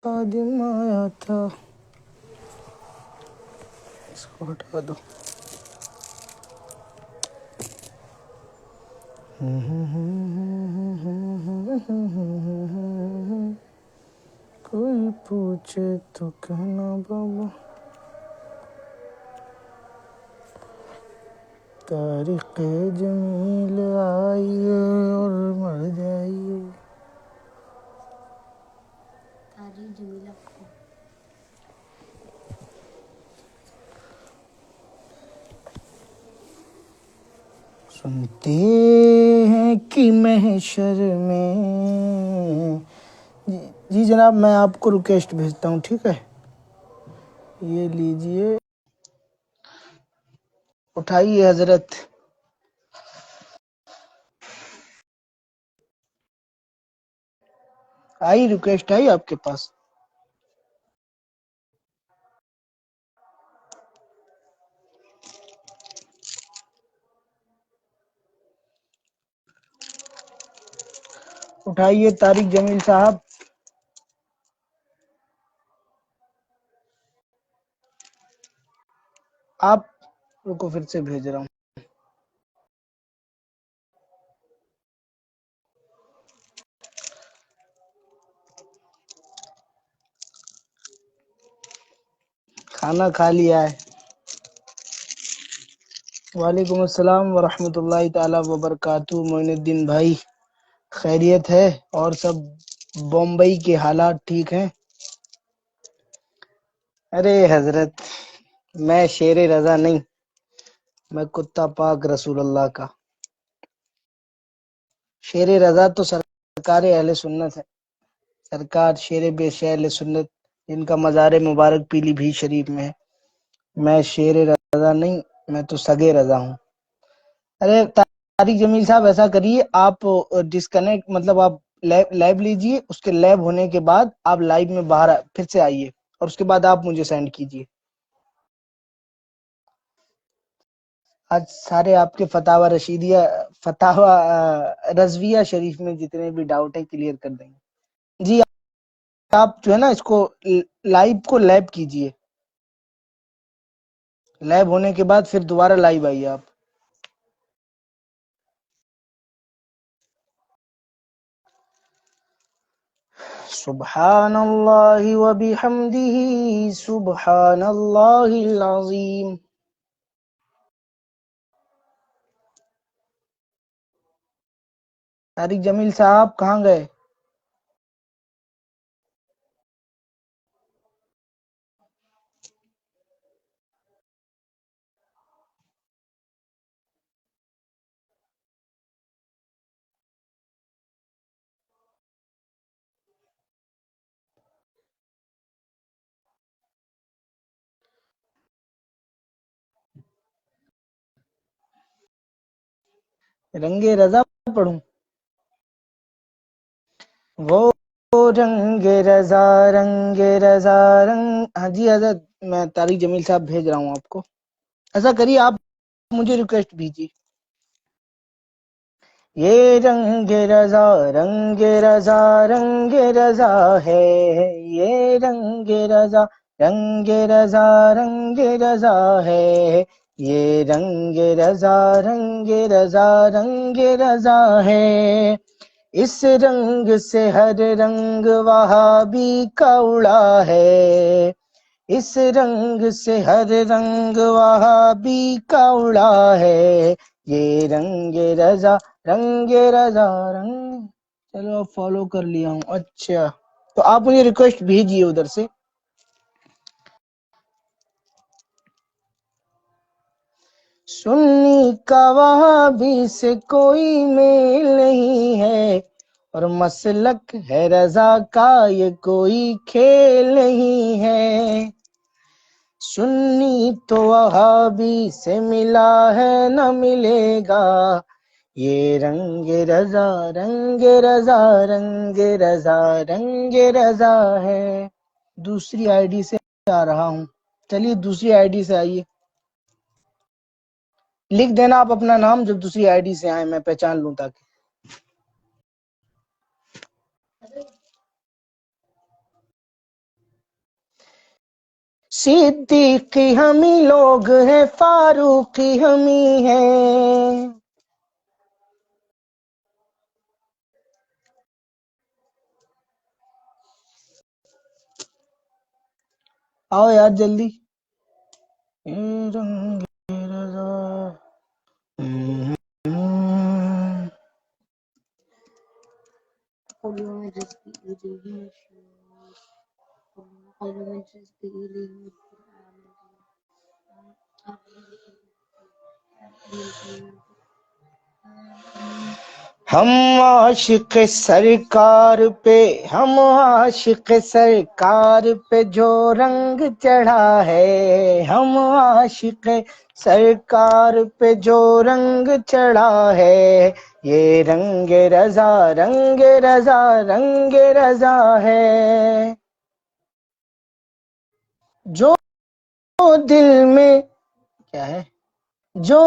خادم آیا تھا، اس کو ہٹا دو۔ کوئی پوچھے تو کہنا بابا، تاریخ جمیل آئیے اور مر جائیے۔ تاریخ جمیل سنتے ہیں کہ محشر میں، جی جناب میں آپ کو ریکویسٹ بھیجتا ہوں، ٹھیک ہے؟ یہ لیجئے، اٹھائیے حضرت۔ آئی ریکویسٹ آئی آپ کے پاس؟ اٹھائیے طارق جمیل صاحب۔ آپ کو پھر سے بھیج رہا ہوں۔ کھانا کھا لیا ہے؟ وعلیکم السلام ورحمۃ اللہ تعالی وبرکاتہ۔ معین الدین بھائی خیریت ہے؟ اور سب بمبئی کے حالات ٹھیک ہیں؟ ارے حضرت میں شیر رضا نہیں، میں کتا پاک رسول اللہ کا۔ شیر رضا تو سرکار اہل سنت ہے، سرکار شیر بے اہل سنت، جن کا مزار مبارک پیلی بھیت شریف میں ہے۔ میں شیر رضا نہیں، میں تو سگے رضا ہوں۔ ارے طارق جمیل صاحب ایسا کریے، آپ ڈسکنیکٹ مطلب آپ لائیو لیجئے، اس کے لائیو ہونے کے بعد آپ لائیو میں باہر پھر سے آئیے، اور اس کے بعد آپ مجھے سینڈ کیجئے۔ آج سارے آپ کے فتاوی رشیدیہ، فتاوی رضویہ شریف میں جتنے بھی ڈاؤٹ ہیں کلیئر کر دیں گے۔ جی آپ جو ہے نا اس کو لائیو کو لیب کیجئے، لیب ہونے کے بعد پھر دوبارہ لائیو آئیے آپ۔ سبحان اللہ وبحمدہ، سبحان اللہ العظیم۔ طارق جمیل صاحب کہاں گئے؟ رنگ رضا پڑھوں؟ وہ رنگ رضا، رنگ رضا، رنگ، ہاں جی حضرت میں طارق جمیل صاحب بھیج رہا ہوں آپ کو۔ ایسا کریے آپ مجھے ریکویسٹ بھیجیے۔ یہ رنگ رضا، رنگ رضا، رنگ رضا ہے، یہ رنگ رضا، رنگ رضا، رنگ رضا ہے، یہ رنگ رضا، رنگ رضا، رنگ رضا ہے۔ اس رنگ سے ہر رنگ وہابی کا اڑا ہے، اس رنگ سے ہر رنگ وہابی کا اڑا ہے، یہ رنگ رضا، رنگ رضا، رنگ۔ چلو اب فالو کر لیا ہوں۔ اچھا تو آپ مجھے ریکویسٹ بھیجیے ادھر سے۔ سنی کا وہابی سے کوئی میل نہیں ہے، اور مسلک ہے رضا کا یہ کوئی کھیل نہیں ہے۔ سنی تو وہابی سے ملا ہے نہ ملے گا، یہ رنگ رضا، رنگ رضا، رنگ رضا، رنگ رضا ہے۔ دوسری آئی ڈی سے آ رہا ہوں، چلیے دوسری آئی ڈی سے آئیے۔ لکھ دینا آپ اپنا نام جب دوسری آئی ڈی سے آئے، میں پہچان لوں تاکہ۔ صدیقی ہم ہی لوگ ہیں، فاروقی ہم ہی ہیں. آؤ یار جلدی. رنگ رضا. ہم عاشق سرکار پہ، ہم عاشق سرکار پہ جو رنگ چڑھا ہے، ہم عاشق سرکار پہ جو رنگ چڑھا ہے، یہ رنگ رضا رنگ رضا رنگ رضا ہے. جو دل میں کیا ہے، جو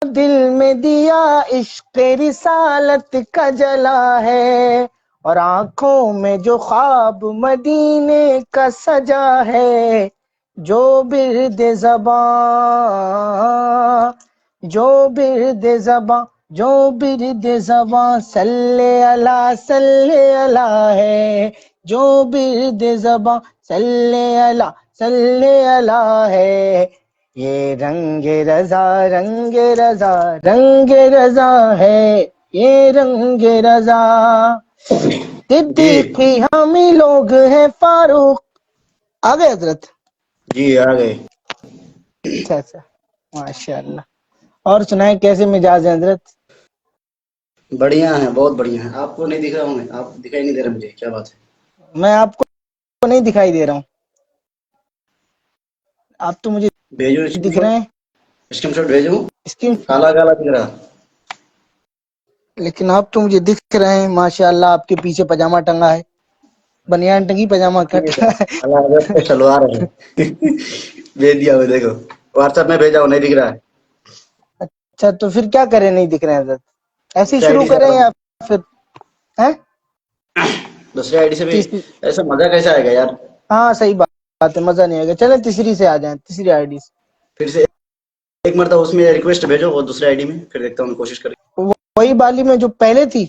دل میں دیا عشق رسالت کا جلا ہے، اور آنکھوں میں جو خواب مدینے کا سجا ہے، جو برد زباں جو برد زباں جو برد زباں صلی اللہ ہے، جو برد زباں صلی اللہ ہے، یہ رنگ رضا رنگ رضا رنگ رضا ہے، یہ رنگ رضا. صدیقی ہم ہی لوگ ہیں، فاروق. آ گئے حضرت؟ جی آ گئے. اچھا اچھا، ماشاء اللہ. اور سنائیں کیسے مزاج ہیں حضرت؟ بڑھیا ہیں، بہت بڑھیا ہیں. آپ کو نہیں دکھ رہا ہوں میں، آپ دکھائی نہیں دے رہا مجھے، کیا بات ہے؟ میں آپ کو نہیں دکھائی دے رہا ہوں، آپ تو مجھے بھیجو دکھ رہے ہیں. اسکرین شاٹ بھیجو. اسکرین، کالا کالا دکھ رہا. لیکن آپ تو مجھے دکھ رہے ہیں ماشاء اللہ. آپ کے پیچھے پاجامہ ٹنگا ہے، بنیان ٹنگی، پاجامہ کٹ ہے. شلوار ہے. بھیج دیا وہ، دیکھو واٹس ایپ میں بھیجا ہوں، نہیں دکھ رہا ہے. اچھا تو پھر کیا کریں نہیں دکھ رہے ہیں حضرت؟ ایسے ہی دوسری آئی شروع ڈی سے کریں آتا یا ہوں. پھر ہیں؟ دوسری آئی ڈی سے بھی ایسا مزہ کیسا آئے گا یار؟ ہاں صحیح بات ہے، مزہ نہیں آئے گا. چلیں تیسری سے آ جائیں، تیسری آئی ڈی سے. پھر سے ایک مرتبہ اس میں ریکویسٹ بھیجو، وہ دوسری آئی ڈی میں، پھر دیکھتا ہوں، کوشش کریں. وہی بالی میں جو پہلے تھی.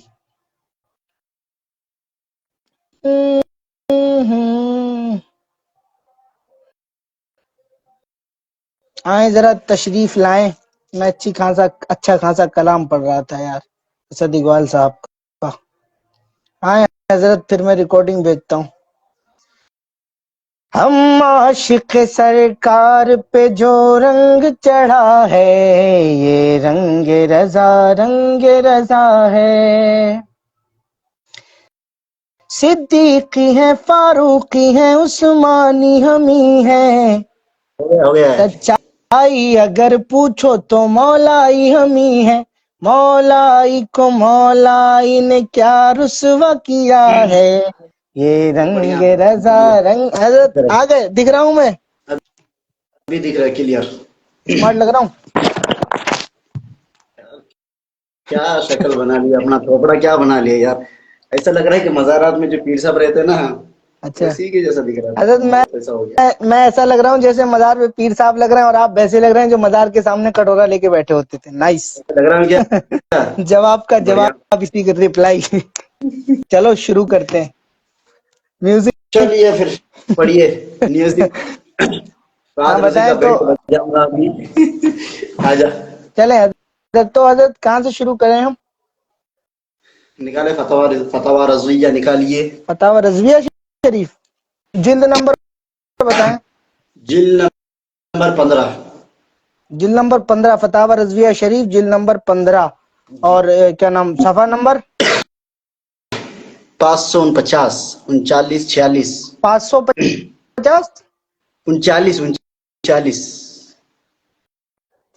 آئیں ذرا تشریف لائیں. میں اچھا خاصا کلام پڑھ رہا تھا یار، اسد اقبال صاحب کا. آئیں حضرت، پھر میں ریکارڈنگ بھیجتا ہوں. ہم عاشق سرکار پہ جو رنگ چڑھا ہے، یہ رنگ رضا رنگ رضا ہے. صدیقی ہیں، فاروقی ہیں، عثمانی ہم ہی ہیں. ہو گیا ہے. سچائی اگر پوچھو تو مولائی ہم ہی ہیں. مولائی کو مولائی نے کیا رسوا کیا ہے، یہ رنگ بڑھیا رضا رنگ. حضرت آ گئے؟ دکھ رہا ہوں میں؟ ابھی دکھ رہا ہے کلیئر. اسمارٹ لگ رہا ہوں؟ کیا شکل بنا لیا، اپنا تھوپڑا کیا بنا لیا یار. ایسا لگ رہا ہے کہ مزارات میں جو پیر صاحب رہتے ہیں نا، اچھا اسی کے جیسا دکھ رہا حضرت، ہے. ایسا ہو گیا. میں ایسا لگ رہا ہوں جیسے مزار پہ پیر صاحب لگ رہے ہیں، اور آپ ویسے لگ رہے ہیں جو مزار کے سامنے کٹورا لے کے بیٹھے ہوتے تھے. نائس. لگ رہا ہے کیا؟ جواب کا بڑھیا. جواب، اسی کا ریپلائی. چلو شروع کرتے ہیں. میوزک. چلیے پھر پڑھیے نیوز. ہاں رات رسی کا بتائیں تو. بیلٹ بج جاؤں گا ابھی. آجا چلیں حضرت، تو حضرت کہاں سے شروع کریں ہم؟ نکالے فتاوی رضویہ نکالیے. فتاوی رضویہ شریف، جلد نمبر بتائیں. جلد نمبر 15. جلد نمبر 15، فتاوی رضویہ شریف، جلد نمبر 15. اور کیا نام، صفحہ نمبر؟ 549 39 46. 550. 39 39.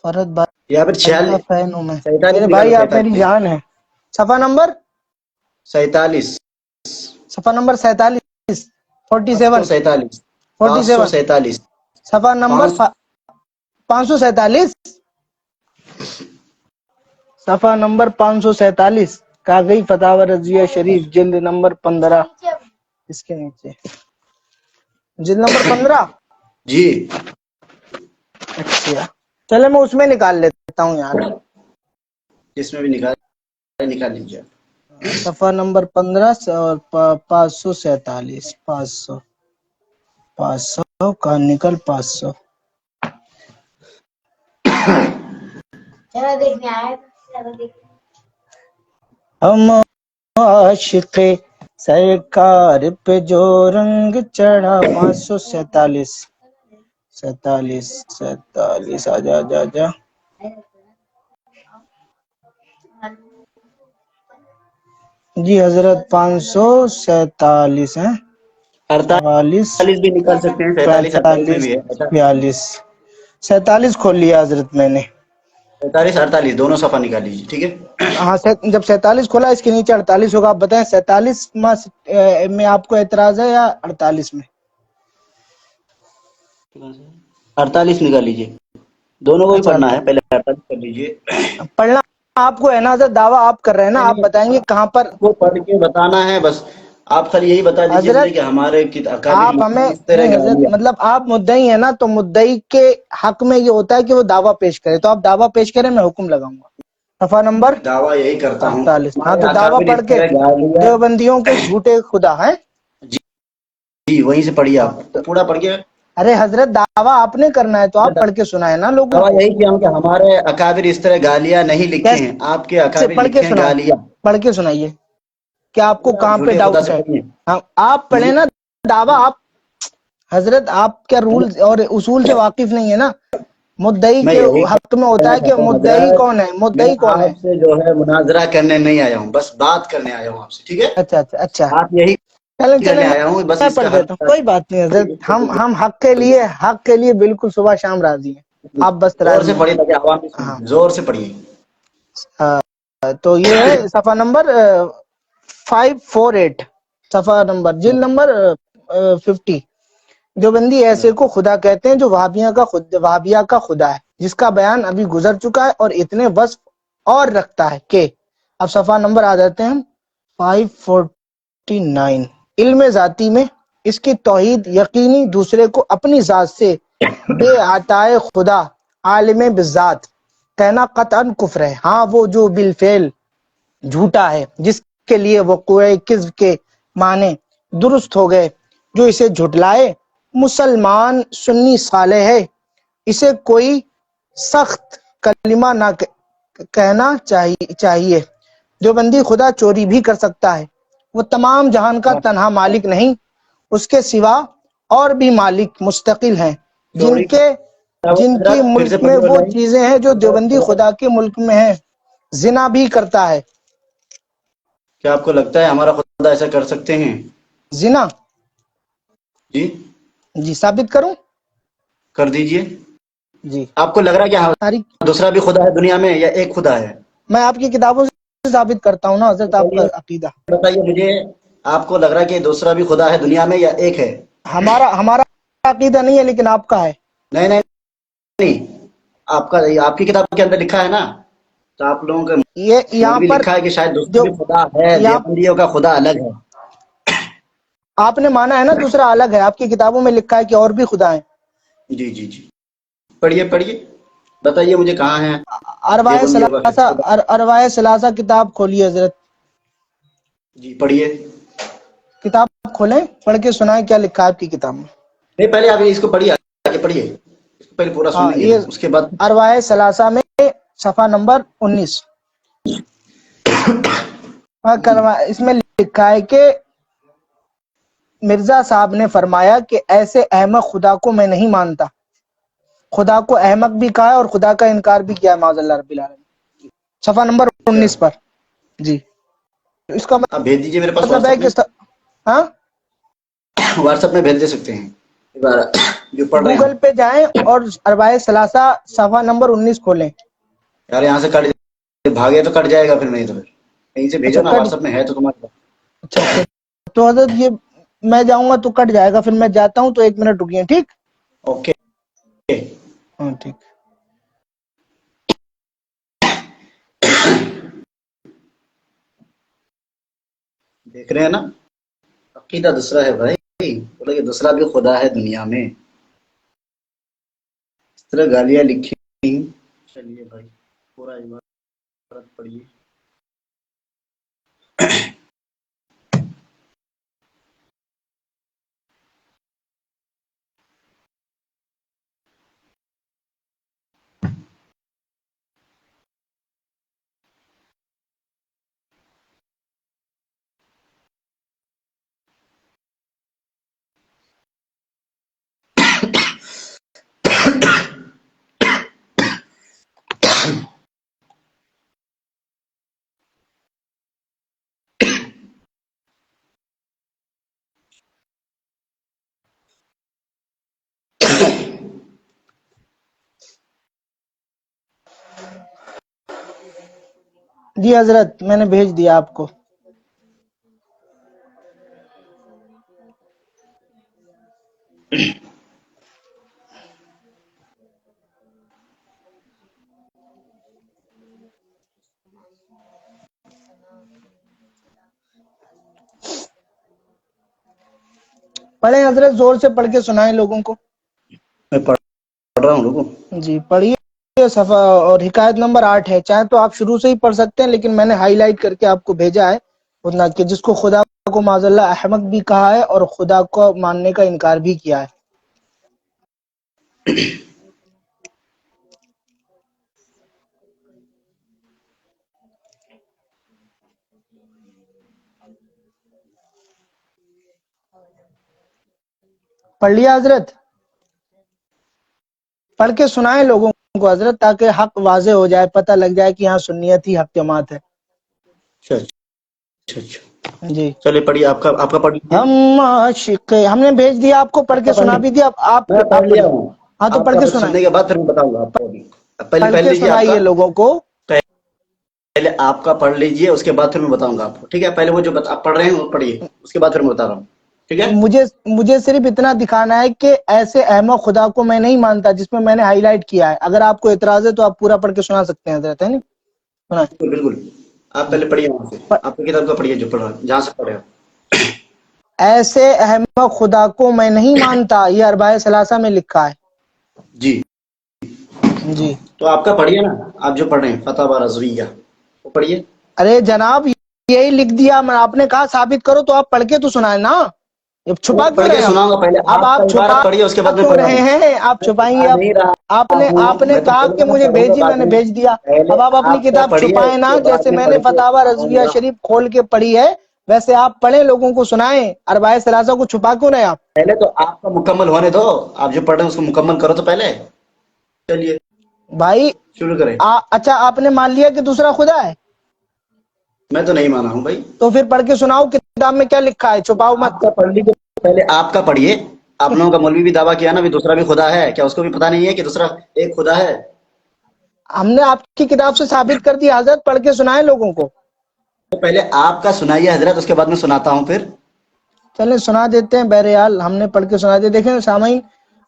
فرد یا پھر بھائی کا فین ہوں میں، 47 میرے نکالو، بھائی آپ میری 47. جان ہے. صفحہ نمبر 47. صفحہ نمبر 47. 47. 547. 47. 547. صفحہ نمبر 547. صفحہ نمبر 547. کاغی فتاوی رضویہ شریف، جلد نمبر 15. اس کے نیچے جلد نمبر 15. جی اچھا چلے میں اس میں نکال لیتا ہوں یار. جس میں بھی نکال لیجیے. صفحہ نمبر 15 اور 547. 500 کا نکل 500. ہم عاشق سرکار پہ جو رنگ چڑھا. 547. 47 آجا. جی حضرت 547 ہیں. 44 48 بھی نکال سکتے ہیں، 47 48 میں 45 بھی ہے. 42. 47 کھول لیا حضرت میں نے. 47 48 دونوں صفحہ نکال لیجیے، ٹھیک ہے. ہاں جب 47 کھولا اس کے نیچے 48 ہوگا. آپ بتائیں 47 میں آپ کو اعتراض ہے یا 48 میں؟ 48 نکال لیجیے، دونوں کو بھی اچھا پڑھنا ہے. پہلے 48 کر لیجیے. پڑھنا آپ کو ہے نا حضرت، دعویٰ آپ کر رہے ہیں نا، آپ بتائیں گے کہاں پر. آپ کو پڑھ کے بتانا ہے بس. آپ خالی یہی بتا دیجیے مجھے حضرت کہ ہمارے اکابر آپ ہمیں اس طرح نہیں حضرت، گالیاں. مطلب آپ مدعی ہیں نا، تو مدعی کے حق میں یہ ہوتا ہے کہ وہ دعویٰ پیش کرے. تو آپ دعویٰ پیش کریں، میں حکم لگاؤں گا. صفحہ نمبر دعویٰ یہی کرتا ہوں 48. ہاں ہمارے تو دعویٰ اکابر پڑھ اس کے طرح گالیاں. دیوبندیوں کے جھوٹے خدا ہیں. جی جی وہیں سے پڑھیے، ہاں آپ پورا پڑھ کے. ارے حضرت دعویٰ آپ نے کرنا ہے تو آپ پڑھ کے سنائیں نا لوگوں دعویٰ کو. یہی کیا ہوں کہ ہمارے اکابر اس طرح گالیاں نہیں لکھے ہیں، آپ کے کیسے اکابر پڑھ کے لکھے ہیں سنائیں؟ گالیاں. پڑھ کے سنائیے کہ آپ کو کہاں پہ جھوٹے خدا ڈاؤٹ سے ہے. پڑھیے. ہاں آپ پڑھیں نا دعویٰ. آپ حضرت آپ کیا رول اور اصول سے واقف نہیں ہے نا. مدعی میں کے یہی حق میں ہوتا کہنا ہے کہ چاہتا ہوں مدعی حضرت، کون ہے، میں مدعی کون ہے. آپ سے جو ہے مناظرہ کرنے نہیں آیا ہوں، بس بات کرنے آیا ہوں آپ سے، ٹھیک ہے. اچھا اچھا اچھا. آپ یہی چلیں کرنے آیا ہوں، بس میں اس پڑھ کا حل. دیتا ہوں، کوئی بات نہیں حضرت. ہم حق کے لیے بالکل صبح شام راضی ہیں. آپ بس زور سے راضی ہوں. پڑھیے تاکہ عوام بھی ہاں سنیں. زور سے پڑھیے. تو یہ ہے صفحہ نمبر 548. صفحہ نمبر جلد نمبر 50. جو بندی ایسے کو خدا کہتے ہیں جو وہابیہ کا خدا ہے، جس کا بیان ابھی گزر چکا ہے اور اتنے وصف اور رکھتا ہے کہ. اب صفحہ نمبر آ جاتے ہیں 549. علم ذاتی میں اس کی توحید یقینی، دوسرے کو اپنی ذات سے بے عطائے خدا عالم بذات کہنا قطعاً کفر ہے. ہاں وہ جو بالفعل جھوٹا ہے، جس کے لیے وقوع کذب کے معنی درست ہو گئے، جو اسے جھٹلائے مسلمان سنی صالح ہے، اسے کوئی سخت کلمہ نہ کہنا چاہیے. جو بندی خدا چوری بھی کر سکتا ہے، وہ تمام جہان کا تنہا مالک نہیں، اس کے سوا اور بھی مالک مستقل ہیں چوری جن کی حضرت پھر سے ملک میں پڑھیے وہ بتائیے. چیزیں ہیں جو دیوبندی خدا کے ملک میں ہیں. زنا بھی کرتا ہے. کیا آپ کو لگتا ہے ہمارا خدا ایسا کر سکتے ہیں؟ زنا جی جی ثابت کروں؟ کر دیجئے. جی آپ کو لگ رہا ہے ساری کہ دوسرا بھی خدا ہے دنیا میں یا ایک خدا ہے؟ میں آپ کی کتابوں سے ثابت کرتا ہوں نا حضرت آپ کا عقیدہ. بتائیے مجھے، آپ کو لگ رہا ہے کہ دوسرا بھی خدا ہے دنیا میں یا ایک ہے؟ ہمارا عقیدہ نہیں ہے لیکن آپ کا ہے. نہیں نہیں نہیں، آپ کی کتاب کے اندر لکھا ہے نا، تو آپ لوگوں کے یہ میں یہاں بھی پر لکھا ہے کہ شاید دوسرا جو بھی خدا ہے، یہاں دیوبندیوں کا خدا الگ ہے. آپ نے مانا ہے نا دوسرا الگ ہے. آپ کی کتابوں میں لکھا ہے کہ اور بھی خدا ہیں. جی جی جی پڑھیے پڑھیے، بتائیے مجھے کہاں ہے دیوبندیوں کا خدا. ارواح ثلاثہ کتاب کھولیے حضرت. جی پڑھیے. کتاب کھولیں، پڑھ کے سنائیں کیا لکھا ہے آپ کی کتاب میں. نہیں پہلے آپ اس کو پڑھیے، آگے پڑھیے، اس کو پہلے پورا سن ہاں لیجیے یہ نا، اس کے بعد. ارواح ثلاثہ میں صفحہ نمبر 19. اس میں لکھا ہے کہ مرزا صاحب نے فرمایا کہ ایسے احمق خدا کو میں نہیں مانتا. خدا کو احمق بھی کہا ہے اور خدا کا انکار بھی کیا ہے معاذ اللہ رب العالمین. صفحہ نمبر اچھا 19 پر. جی اس کا آپ بھیج دیجیے میرے پاس مطلب واٹس ہے ایپ میں. کہ ہاں واٹس ایپ میں بھیج دے سکتے ہیں جو پڑھ رہے ہیں. گوگل پہ جائیں اور ارواح ثلاثہ صفحہ نمبر 19 کھولیں. یار یہاں سے کٹ بھاگے تو کٹ جائے گا پھر. نہیں تو پھر کہیں سے بھیجو اچھا نا، کٹ. واٹس ایپ میں ہے تو تمہارے پاس. اچھا اچھا تو حضرت یہ میں جاؤں گا تو کٹ جائے گا، پھر میں جاتا ہوں تو 1 منٹ رکیے. ٹھیک. اوکے. ہاں ٹھیک. دیکھ رہے ہیں نا، عقیدہ دوسرا ہے بھائی، بولے کہ دوسرا بھی خدا ہے دنیا میں. طرح گالیاں لکھی ہیں۔ چلیے بھائی پورا عبارت پڑھیے۔ جی حضرت میں نے بھیج دیا آپ کو۔ پڑھیں حضرت، زور سے پڑھ کے سنائیں لوگوں کو۔ میں پڑھ رہا ہوں، رکو۔ جی پڑھیے، صفحہ اور حکایت نمبر 8 ہے۔ چاہے تو آپ شروع سے ہی پڑھ سکتے ہیں، لیکن میں نے ہائی لائٹ کر کے آپ کو بھیجا ہے اتنا کہ جس کو خدا کو معاذ اللہ احمق بھی کہا ہے اور خدا کو ماننے کا انکار بھی کیا ہے۔ پڑھ لیا حضرت؟ پڑھ کے سنائیں لوگوں کو حضرت، تاکہ حق واضح ہو جائے، پتہ لگ جائے کہ یہاں سنیت ہی حق جماعت ہے۔ اچھا جی چلے پڑھیے، آپ کا پڑھ لیجیے۔ ہم عاشق، ہم نے بھیج دیا آپ کو، پڑھ کے سنا بھی دیا۔ آپ میں پڑھ لیا پڑھیے۔ ہوں، ہاں تو آپ پڑھ کا کے پھر سنائیں، سننے کے بعد پھر میں بتاؤں گا آپ کو۔ ابھی پہلے پڑھ کے لیجیے آپ کا، سنائیے لوگوں کو۔ پہلے آپ کا پڑھ لیجیے، اس کے بعد پھر میں بتاؤں گا آپ کو، ٹھیک ہے؟ پہلے وہ جو آپ پڑھ رہے ہیں وہ پڑھیے، اس کے بعد پھر میں بتا رہا ہوں، ٹھیک ہے؟ مجھے صرف اتنا دکھانا ہے کہ ایسے احمق خدا کو میں نہیں مانتا، جس میں میں نے ہائی لائٹ کیا ہے۔ اگر آپ کو اعتراض ہے تو آپ پورا پڑھ کے سنا سکتے ہیں حضرت، ہے نا؟ سنائیں۔ بالکل آپ پہلے پڑھیے وہاں سے، آپ کی کتاب کا پڑھیے جو پڑھ رہا ہے، جہاں سے پڑھے آپ۔ ایسے احمق خدا کو میں نہیں مانتا، یہ اربعہ ثلاثہ میں لکھا ہے۔ جی جی تو آپ کا پڑھیے نا، آپ جو پڑھ رہے ہیں فتاوی رضویہ وہ پڑھیے۔ ارے جناب یہی لکھ دیا، میں آپ نے کہا ثابت کرو، تو آپ پڑھ کے تو سنائیں نا۔ یہ چھپا کیوں پڑھ رہے کے ہیں آپ؟ سناؤں گا، پہلے اب آپ کا آپ چھپا عبارت پڑھیے، اس کے بعد میں کیوں پڑھ رہا رہے ہوں۔ ہیں؟ آپ میں چھپائیں گے چھپا اب؟ نہیں رہا آپ ہوں، نے میں تو کہا بولوں کہ گا، مجھے پڑھوں گا بھیجی، بعد میں نے میں۔ بھیج دیا۔ پہلے اب آپ اپنی آپ کا کتاب پڑھیے، چھپائیں اس نا، کے بعد جیسے میں میں پڑھ نے کے فتاوی سناؤں رضویہ گا۔ شریف کھول کے پڑھی ہے، ویسے آپ پڑھیں، لوگوں کو سنائیں۔ اربعہ ثلاثہ کو چھپا کیوں رہے آپ؟ پہلے تو آپ کا مکمل ہونے دو، آپ جو پڑھ رہے ہیں اس کو مکمل کرو تو پہلے۔ چلیے بھائی شروع کریں۔ اچھا آپ نے مان لیا کہ دوسرا خدا ہے؟ میں تو نہیں مانا ہوں بھائی۔ تو پھر پڑھ کے سناؤ کتاب میں کیا لکھا ہے، چھپاؤ آپ مت۔ کا پڑھ لیجیے، پہلے آپ کا پڑھیے۔ آپ لوگوں کا مولوی بھی دعویٰ کیا نا بھی دوسرا بھی خدا ہے، کیا اس کو بھی پتہ نہیں ہے کہ دوسرا ایک خدا ہے؟ ہم نے آپ کی کتاب سے ثابت کر دیا حضرت، پڑھ کے سنائیں لوگوں کو۔ تو پہلے آپ کا سنائیے حضرت، اس کے بعد میں سناتا ہوں پھر۔ چلیں سنا دیتے ہیں، بہرحال ہم نے پڑھ کے سنا دیا۔ دیکھیں سامعین،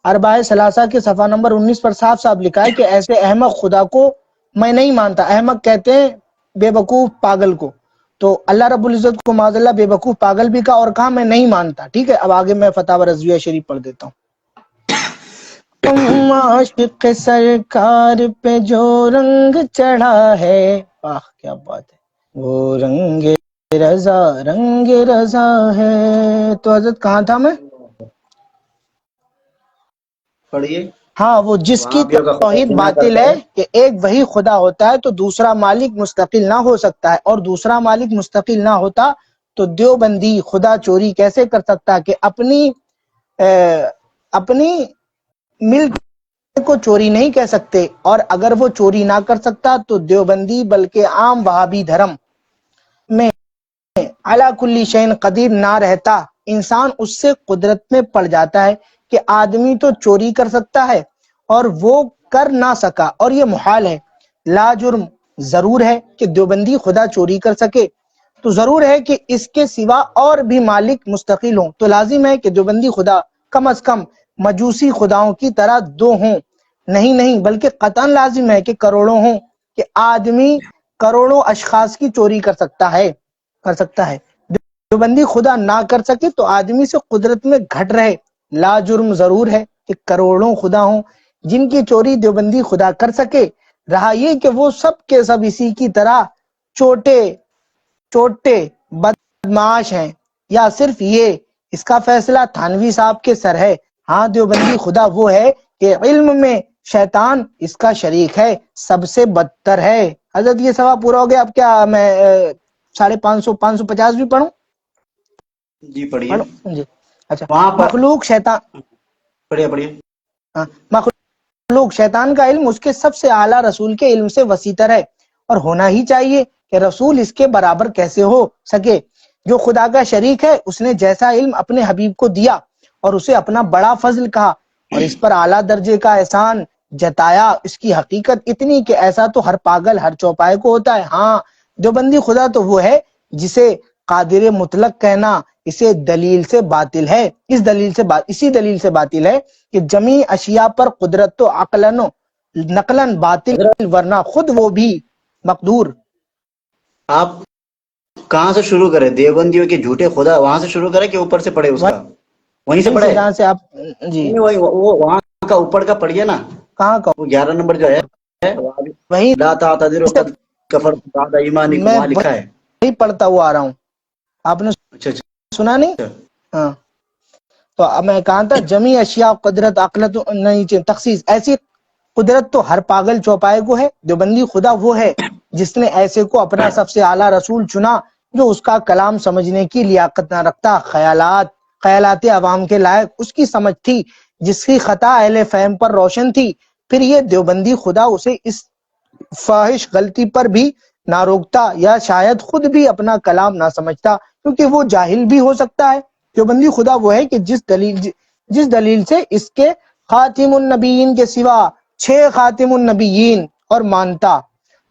اربعہ ثلاثہ کے صفحہ نمبر 19 پر صاف صاف لکھا ہے کہ ایسے احمق خدا کو میں نہیں مانتا۔ احمق کہتے ہیں بے وقوف، پاگل کو۔ تو اللہ رب العزت کو معاذ اللہ بے وقوف، پاگل بھی کہا، اور کہا میں نہیں مانتا۔ ٹھیک ہے، اب آگے میں فتاوی رضویہ شریف پڑھ دیتا ہوں۔ عاشق سرکار پہ جو رنگ چڑھا ہے، واہ کیا بات ہے، وہ رنگ رضا ہے۔ تو حضرت کہاں تھا میں؟ پڑھیے۔ ہاں، وہ جس کی وہابیوں کا خدا توحید زنا باطل کرتا ہے کہ ایک وہی خدا ہوتا ہے تو دوسرا مالک مستقل نہ ہو سکتا ہے، اور دوسرا مالک مستقل نہ ہوتا تو دیوبندی خدا چوری کیسے کر سکتا کہ اپنی ملک کو چوری نہیں کہہ سکتے، اور اگر وہ چوری نہ کر سکتا تو دیوبندی بلکہ عام وہابی دھرم میں علی کل شیء قدیر نہ رہتا۔ انسان اس سے قدرت میں پڑ جاتا ہے کہ آدمی تو چوری کر سکتا ہے اور وہ کر نہ سکا، اور یہ محال ہے۔ لا جرم ضرور ہے کہ دیوبندی خدا چوری کر سکے، تو ضرور ہے کہ اس کے سوا اور بھی مالک مستقل ہوں، تو لازم ہے کہ دیوبندی خدا کم از کم مجوسی خداؤں کی طرح دو ہوں۔ نہیں بلکہ قطعاً لازم ہے کہ کروڑوں ہوں، کہ آدمی کروڑوں اشخاص کی چوری کر سکتا ہے۔ دیوبندی خدا نہ کر سکے تو آدمی سے قدرت میں گھٹ رہے۔ لا جرم ضرور ہے کہ کروڑوں خدا ہوں، جن کی چوری دیوبندی خدا کر سکے، رہا یہ کہ وہ سب کے سب اسی کی طرح چوٹے بدمعاش ہیں، یا صرف یہ، اس کا فیصلہ تھانوی صاحب کے سر ہے۔ ہاں دیوبندی خدا وہ ہے کہ علم میں شیطان اس کا شریک ہے، سب سے بدتر ہے۔ حضرت یہ سوال پورا ہو گیا، اب کیا میں 550 بھی پڑھوں؟ جی پڑھیے پڑھوں جی، اچھا۔ وہاں پر، مخلوق شیطان، پڑھیے ہاں، مخلوق شیطان کا علم اس کے سب سے اعلیٰ رسول کے علم سے وسیع تر ہے، اور ہونا ہی چاہیے کہ رسول اس کے برابر کیسے ہو سکے۔ جو خدا کا شریک ہے اس نے جیسا علم اپنے حبیب کو دیا اور اسے اپنا بڑا فضل کہا اور اس پر اعلیٰ درجے کا احسان جتایا، اس کی حقیقت اتنی کہ ایسا تو ہر پاگل ہر چوپائے کو ہوتا ہے۔ ہاں دیوبندی خدا تو وہ ہے جسے قادر مطلق کہنا اسے دلیل سے باطل ہے، اسی دلیل سے باطل ہے کہ جمیع اشیاء پر قدرت تو عقلاً نقلاً باطل، حضرت ورنہ خود وہ بھی مقدور۔ آپ کہاں سے شروع کرے؟ دیوبندیوں کے جھوٹے خدا وہاں سے شروع کرے کہ اوپر سے پڑھے؟ اس کا وہیں سے وہیں پڑھے؟ جہاں سے آپ جی، نہیں، وہ وہاں کا اوپر کا پڑھیے نا، کہاں کا وہ 11 نمبر جو ہے، وہیں لا تعتذروا سے قد کفرتم بعد ایمانکم، میں وہاں لکھا ہے۔ وہی پڑھتا ہوا آ رہا ہوں، آپ نے اچھا اچھا سنا نہیں؟ ہاں، تو اب میں کہا تھا جمیع اشیاء قدرت عقلت نہیں تخصیص، ایسی قدرت تو ہر پاگل چوپائے کو ہے۔ دیوبندی خدا وہ ہے جس نے ایسے کو اپنا سب سے اعلیٰ رسول چنا جو اس کا کلام سمجھنے کی لیاقت نہ رکھتا، خیالات عوام کے لائق اس کی سمجھ تھی، جس کی خطا اہل فہم پر روشن تھی۔ پھر یہ دیوبندی خدا اسے اس فاحش غلطی پر بھی نہ روکتا، یا شاید خود بھی اپنا کلام نہ سمجھتا، کیونکہ وہ جاہل بھی ہو سکتا ہے۔ دیوبندی خدا وہ ہے کہ جس دلیل سے اس کے خاتم النبیین کے سوا 6 خاتم النبیین اور مانتا۔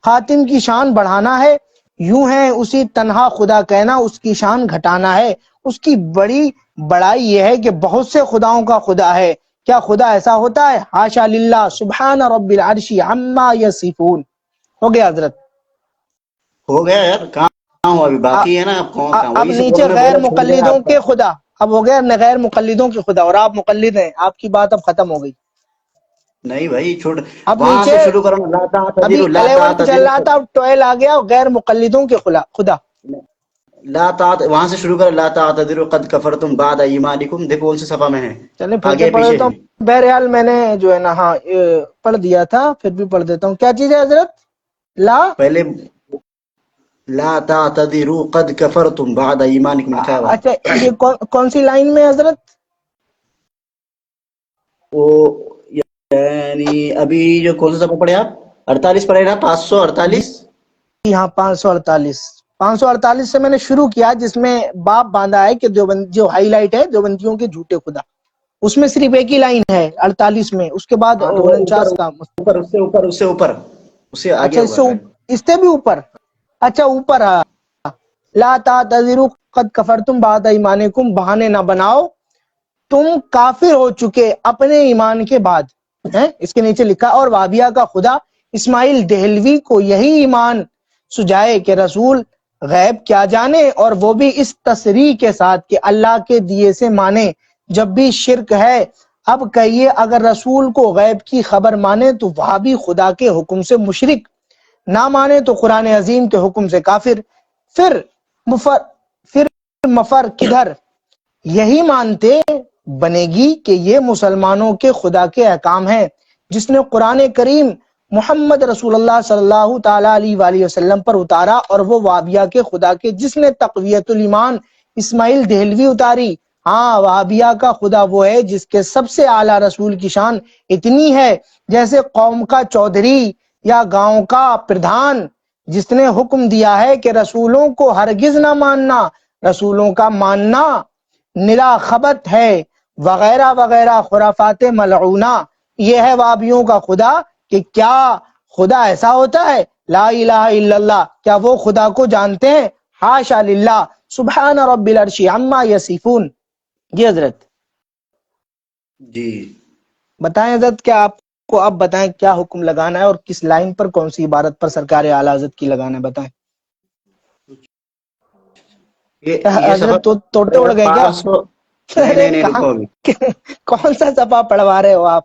خاتم کی شان بڑھانا ہے، یوں ہے اسی تنہا خدا کہنا اس کی شان گھٹانا ہے۔ اس کی بڑی بڑائی یہ ہے کہ بہت سے خداؤں کا خدا ہے، کیا خدا ایسا ہوتا ہے؟ حاشا للہ، سبحان رب العرش عما یصفون۔ ہو گیا حضرت، ہو گیا یار، کہاں ہوا ابھی باقی ہے نا؟ کہاں اب وہی سے نیچے میں غیر بولا چھوڑ دیں مقلدوں آپ کا۔ کے خدا، اب ہو گیا غیر مقلدوں کے خدا، اور آپ مقلد ہیں، آپ کی بات اب ختم ہو گئی۔ نہیں بھائی چھوڑ، اب وہاں نیچے سے شروع کرو نا، لا ابھی تعتذروا، لا 11 چل رہا تعتذروا، تھا، اب 12 آ گیا، غیر مقلدوں کے خدا۔ وہاں سے شروع کرو، لا تعتذروا قد کفرتم بعد ایمانکم، دیکھو کون سی صفحہ میں ہے، چلیں پھر سے آگے پڑھ پیچھے دیتا ہے۔ ہوں، بہرحال میں نے جو ہے نا ہاں پڑھ دیا تھا، پھر بھی پڑھ دیتا ہوں۔ کیا چیز ہے حضرت؟ لا پہلے لا تعتذروا قد کفرتم بعد ایمانکم لکھا ہے وہاں۔ اچھا، یہ کون سی لائن میں ہے حضرت؟ وہ یعنی ابھی جو کون سا صفحہ پڑھے آپ؟ 48 پڑھے نا، 548۔ جی ہاں، 548 سے میں نے شروع کیا، جس میں باب باندھا ہے کہ جو ہائی لائٹ ہے دیوبندیوں کے جھوٹے خدا، اس میں صرف ایک ہی لائن ہے 48 میں، اس کے بعد ہاں تو وہ اوپر 49 کا۔ اوپر اس سے اوپر اس سے آگے اچھا، ہوگا شاید۔ اس سے بھی اوپر، اچھا اوپر، لا تعتذروا قد کفرتم بعد ایمانکم، بہانے نہ بناؤ تم کافر ہو چکے اپنے ایمان کے بعد، اس کے نیچے لکھا، اور وابیہ کا خدا اسماعیل دہلوی کو یہی ایمان سجائے کہ رسول غیب کیا جانے، اور وہ بھی اس تصریح کے ساتھ کہ اللہ کے دیے سے مانے، جب بھی شرک ہے۔ اب کہیے اگر رسول کو غیب کی خبر مانے تو وہ بھی خدا کے حکم سے مشرک، نہ مانے تو قرآن عظیم کے حکم سے کافر۔ پھر مفر کدھر؟ یہی مانتے بنے گی کہ یہ مسلمانوں کے خدا کے احکام ہیں جس نے قرآن کریم محمد رسول اللہ صلی اللہ تعالی علیہ وآلہ وسلم پر اتارا، اور وہ وابیہ کے خدا کے جس نے تقویت الایمان اسماعیل دہلوی اتاری۔ ہاں، وابیہ کا خدا وہ ہے جس کے سب سے اعلیٰ رسول کی شان اتنی ہے جیسے قوم کا چودھری یا گاؤں کا پردھان، جس نے حکم دیا ہے کہ رسولوں کو ہرگز نہ ماننا، رسولوں کا ماننا نلا خبت ہے، وغیرہ وغیرہ خرافات ملعونہ۔ یہ ہے وابیوں کا خدا کہ کیا خدا ایسا ہوتا ہے؟ لا الہ الا اللہ، کیا وہ خدا کو جانتے ہیں؟ حاشا للہ، سبحان رب العرش عما یصفون۔ جی حضرت جی بتائیں حضرت، کیا آپ کو اب بتائیں کیا حکم لگانا ہے، اور کس لائن پر کون سی عبارت پر سرکار اعلی حضرت کی لگانا ہے، بتائیں۔ یہ حضرت صفحہ توڑتے اڑ گئے کیا؟ 500، نہیں ارے نہیں نہیں، کہاں، رکو ابھی۔ کون سا صفحہ پڑھوا رہے ہو آپ؟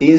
3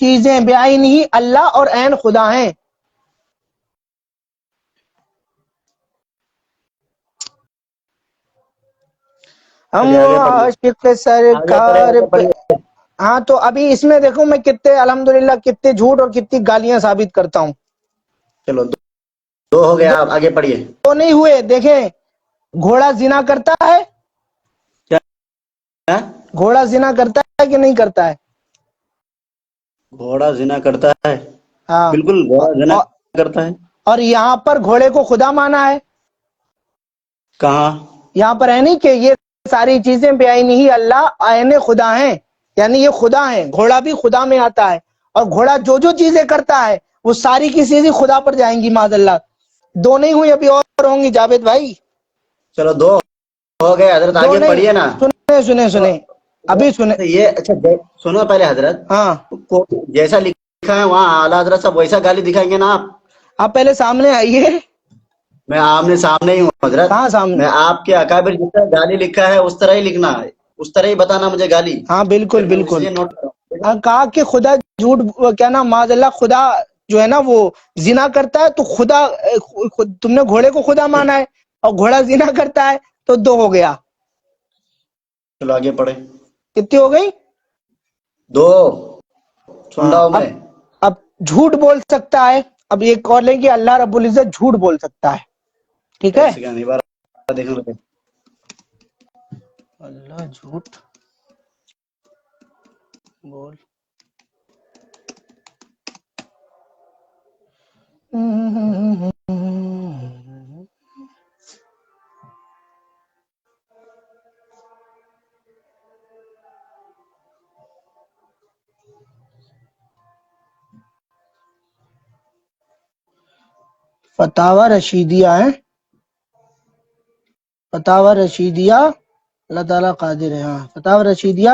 چیزیں بعین ہی اللہ اور عین خدا ہیں. ہم چلیے آگے پڑھیے. عاشق آگے سرکار پڑھے پہ. پڑھیے. ہاں تو ابھی اس میں دیکھو میں کتنے الحمدللہ کتنے جھوٹ اور کتنی گالیاں ثابت کرتا ہوں. چلو دو ہو گیا, آپ آگے پڑھیے. تو نہیں ہوئے. دیکھیں گھوڑا زنا کرتا ہے, کیا؟ گھوڑا زنا کرتا ہے کہ نہیں کرتا ہے؟ گھوڑا زنا کرتا ہے, ہاں. بالکل گھوڑا زنا اور کرتا ہے. اور یہاں پر گھوڑے کو خدا مانا ہے. کہاں؟ یہاں پر ہے نہیں کہ یہ ساری چیزیں بعین ہی اللہ عین خدا ہیں, یعنی یہ خدا ہیں. گھوڑا بھی خدا میں آتا ہے, اور گھوڑا جو جو چیزیں کرتا ہے وہ ساری کی چیزیں خدا پر جائیں گی معاذ اللہ. دو نہیں ہوئی, ابھی اور ہوں گی جاوید بھائی. چلو دو ہو گئے حضرت, دو آگے نہیں, پڑھیے نا. سنیں ابھی سنیں. یہ اچھا سنو پہلے حضرت, ہاں جیسا لکھا ہے وہاں اعلیٰ حضرت صاحب ویسا گالی دکھائیں گے نا آپ. آپ پہلے سامنے آئیے. میں آمنے سامنے ہی ہوں حضرت. کہاں سامنے؟ میں آپ کے اکابر جس طرح گالی لکھا ہے اس طرح ہی لکھنا ہے, اس طرح ہی بتانا مجھے گالی. ہاں بالکل پھر میں اسی بالکل. سے نوٹ کروں. کہا کہ خدا جھوٹ, کیا نام معاذ اللہ, خدا جو ہے نا وہ زنا کرتا ہے تو خدا, تم نے گھوڑے کو خدا مانا ہے, اور گھوڑا زنا کرتا ہے تو دو ہو گیا. چلو آگے پڑھے. کتنی ہو گئی؟ دو. سن ہاں. رہا ہوں اب میں. اب جھوٹ بول سکتا ہے. اب ایک اور لیں کہ اللہ رب العزت جھوٹ بول سکتا ہے. ٹھیک ہے. ایک سیکنڈ, ایک بار دیکھنے لگے. اللہ جھوٹ بول فتاوی رشیدیہ ہے, فتاوی رشیدیہ, اللہ تعالیٰ قادر ہے. ہاں فتاوی رشیدیہ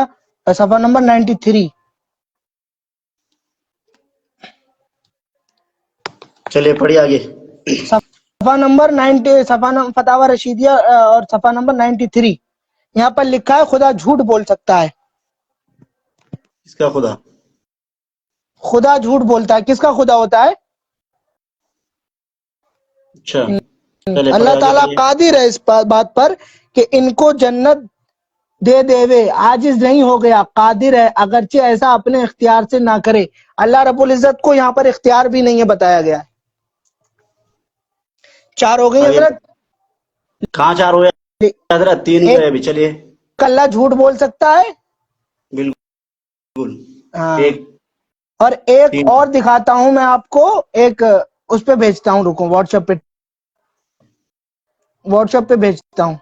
صفحہ نمبر 93. چلیے پڑھیے آگے. صفحہ نمبر 90, فتاوی رشیدیہ اور صفحہ نمبر 93. یہاں پر لکھا ہے خدا جھوٹ بول سکتا ہے. اس کا خدا خدا جھوٹ بولتا ہے. کس کا خدا ہوتا ہے؟ اچھا چلے پڑھے, اللہ آگے تعالیٰ پڑھیے. قادر ہے اس بات پر کہ ان کو جنت دے دے وے, عاجز نہیں ہو گیا, قادر ہے اگرچہ ایسا اپنے اختیار سے نہ کرے. اللہ رب العزت کو یہاں پر اختیار بھی نہیں ہے بتایا گیا ہے. چار ہو گئی آگے حضرت. کہاں چار ہوئے حضرت؟ تین ایک ہوئے ابھی. چلیے. اللہ جھوٹ بول سکتا ہے. بالکل. ہاں. ایک اور ایک تین. اور دکھاتا ہوں میں آپ کو, ایک اس پہ بھیجتا ہوں, رکو واٹس ایپ پہ بھیجتا ہوں.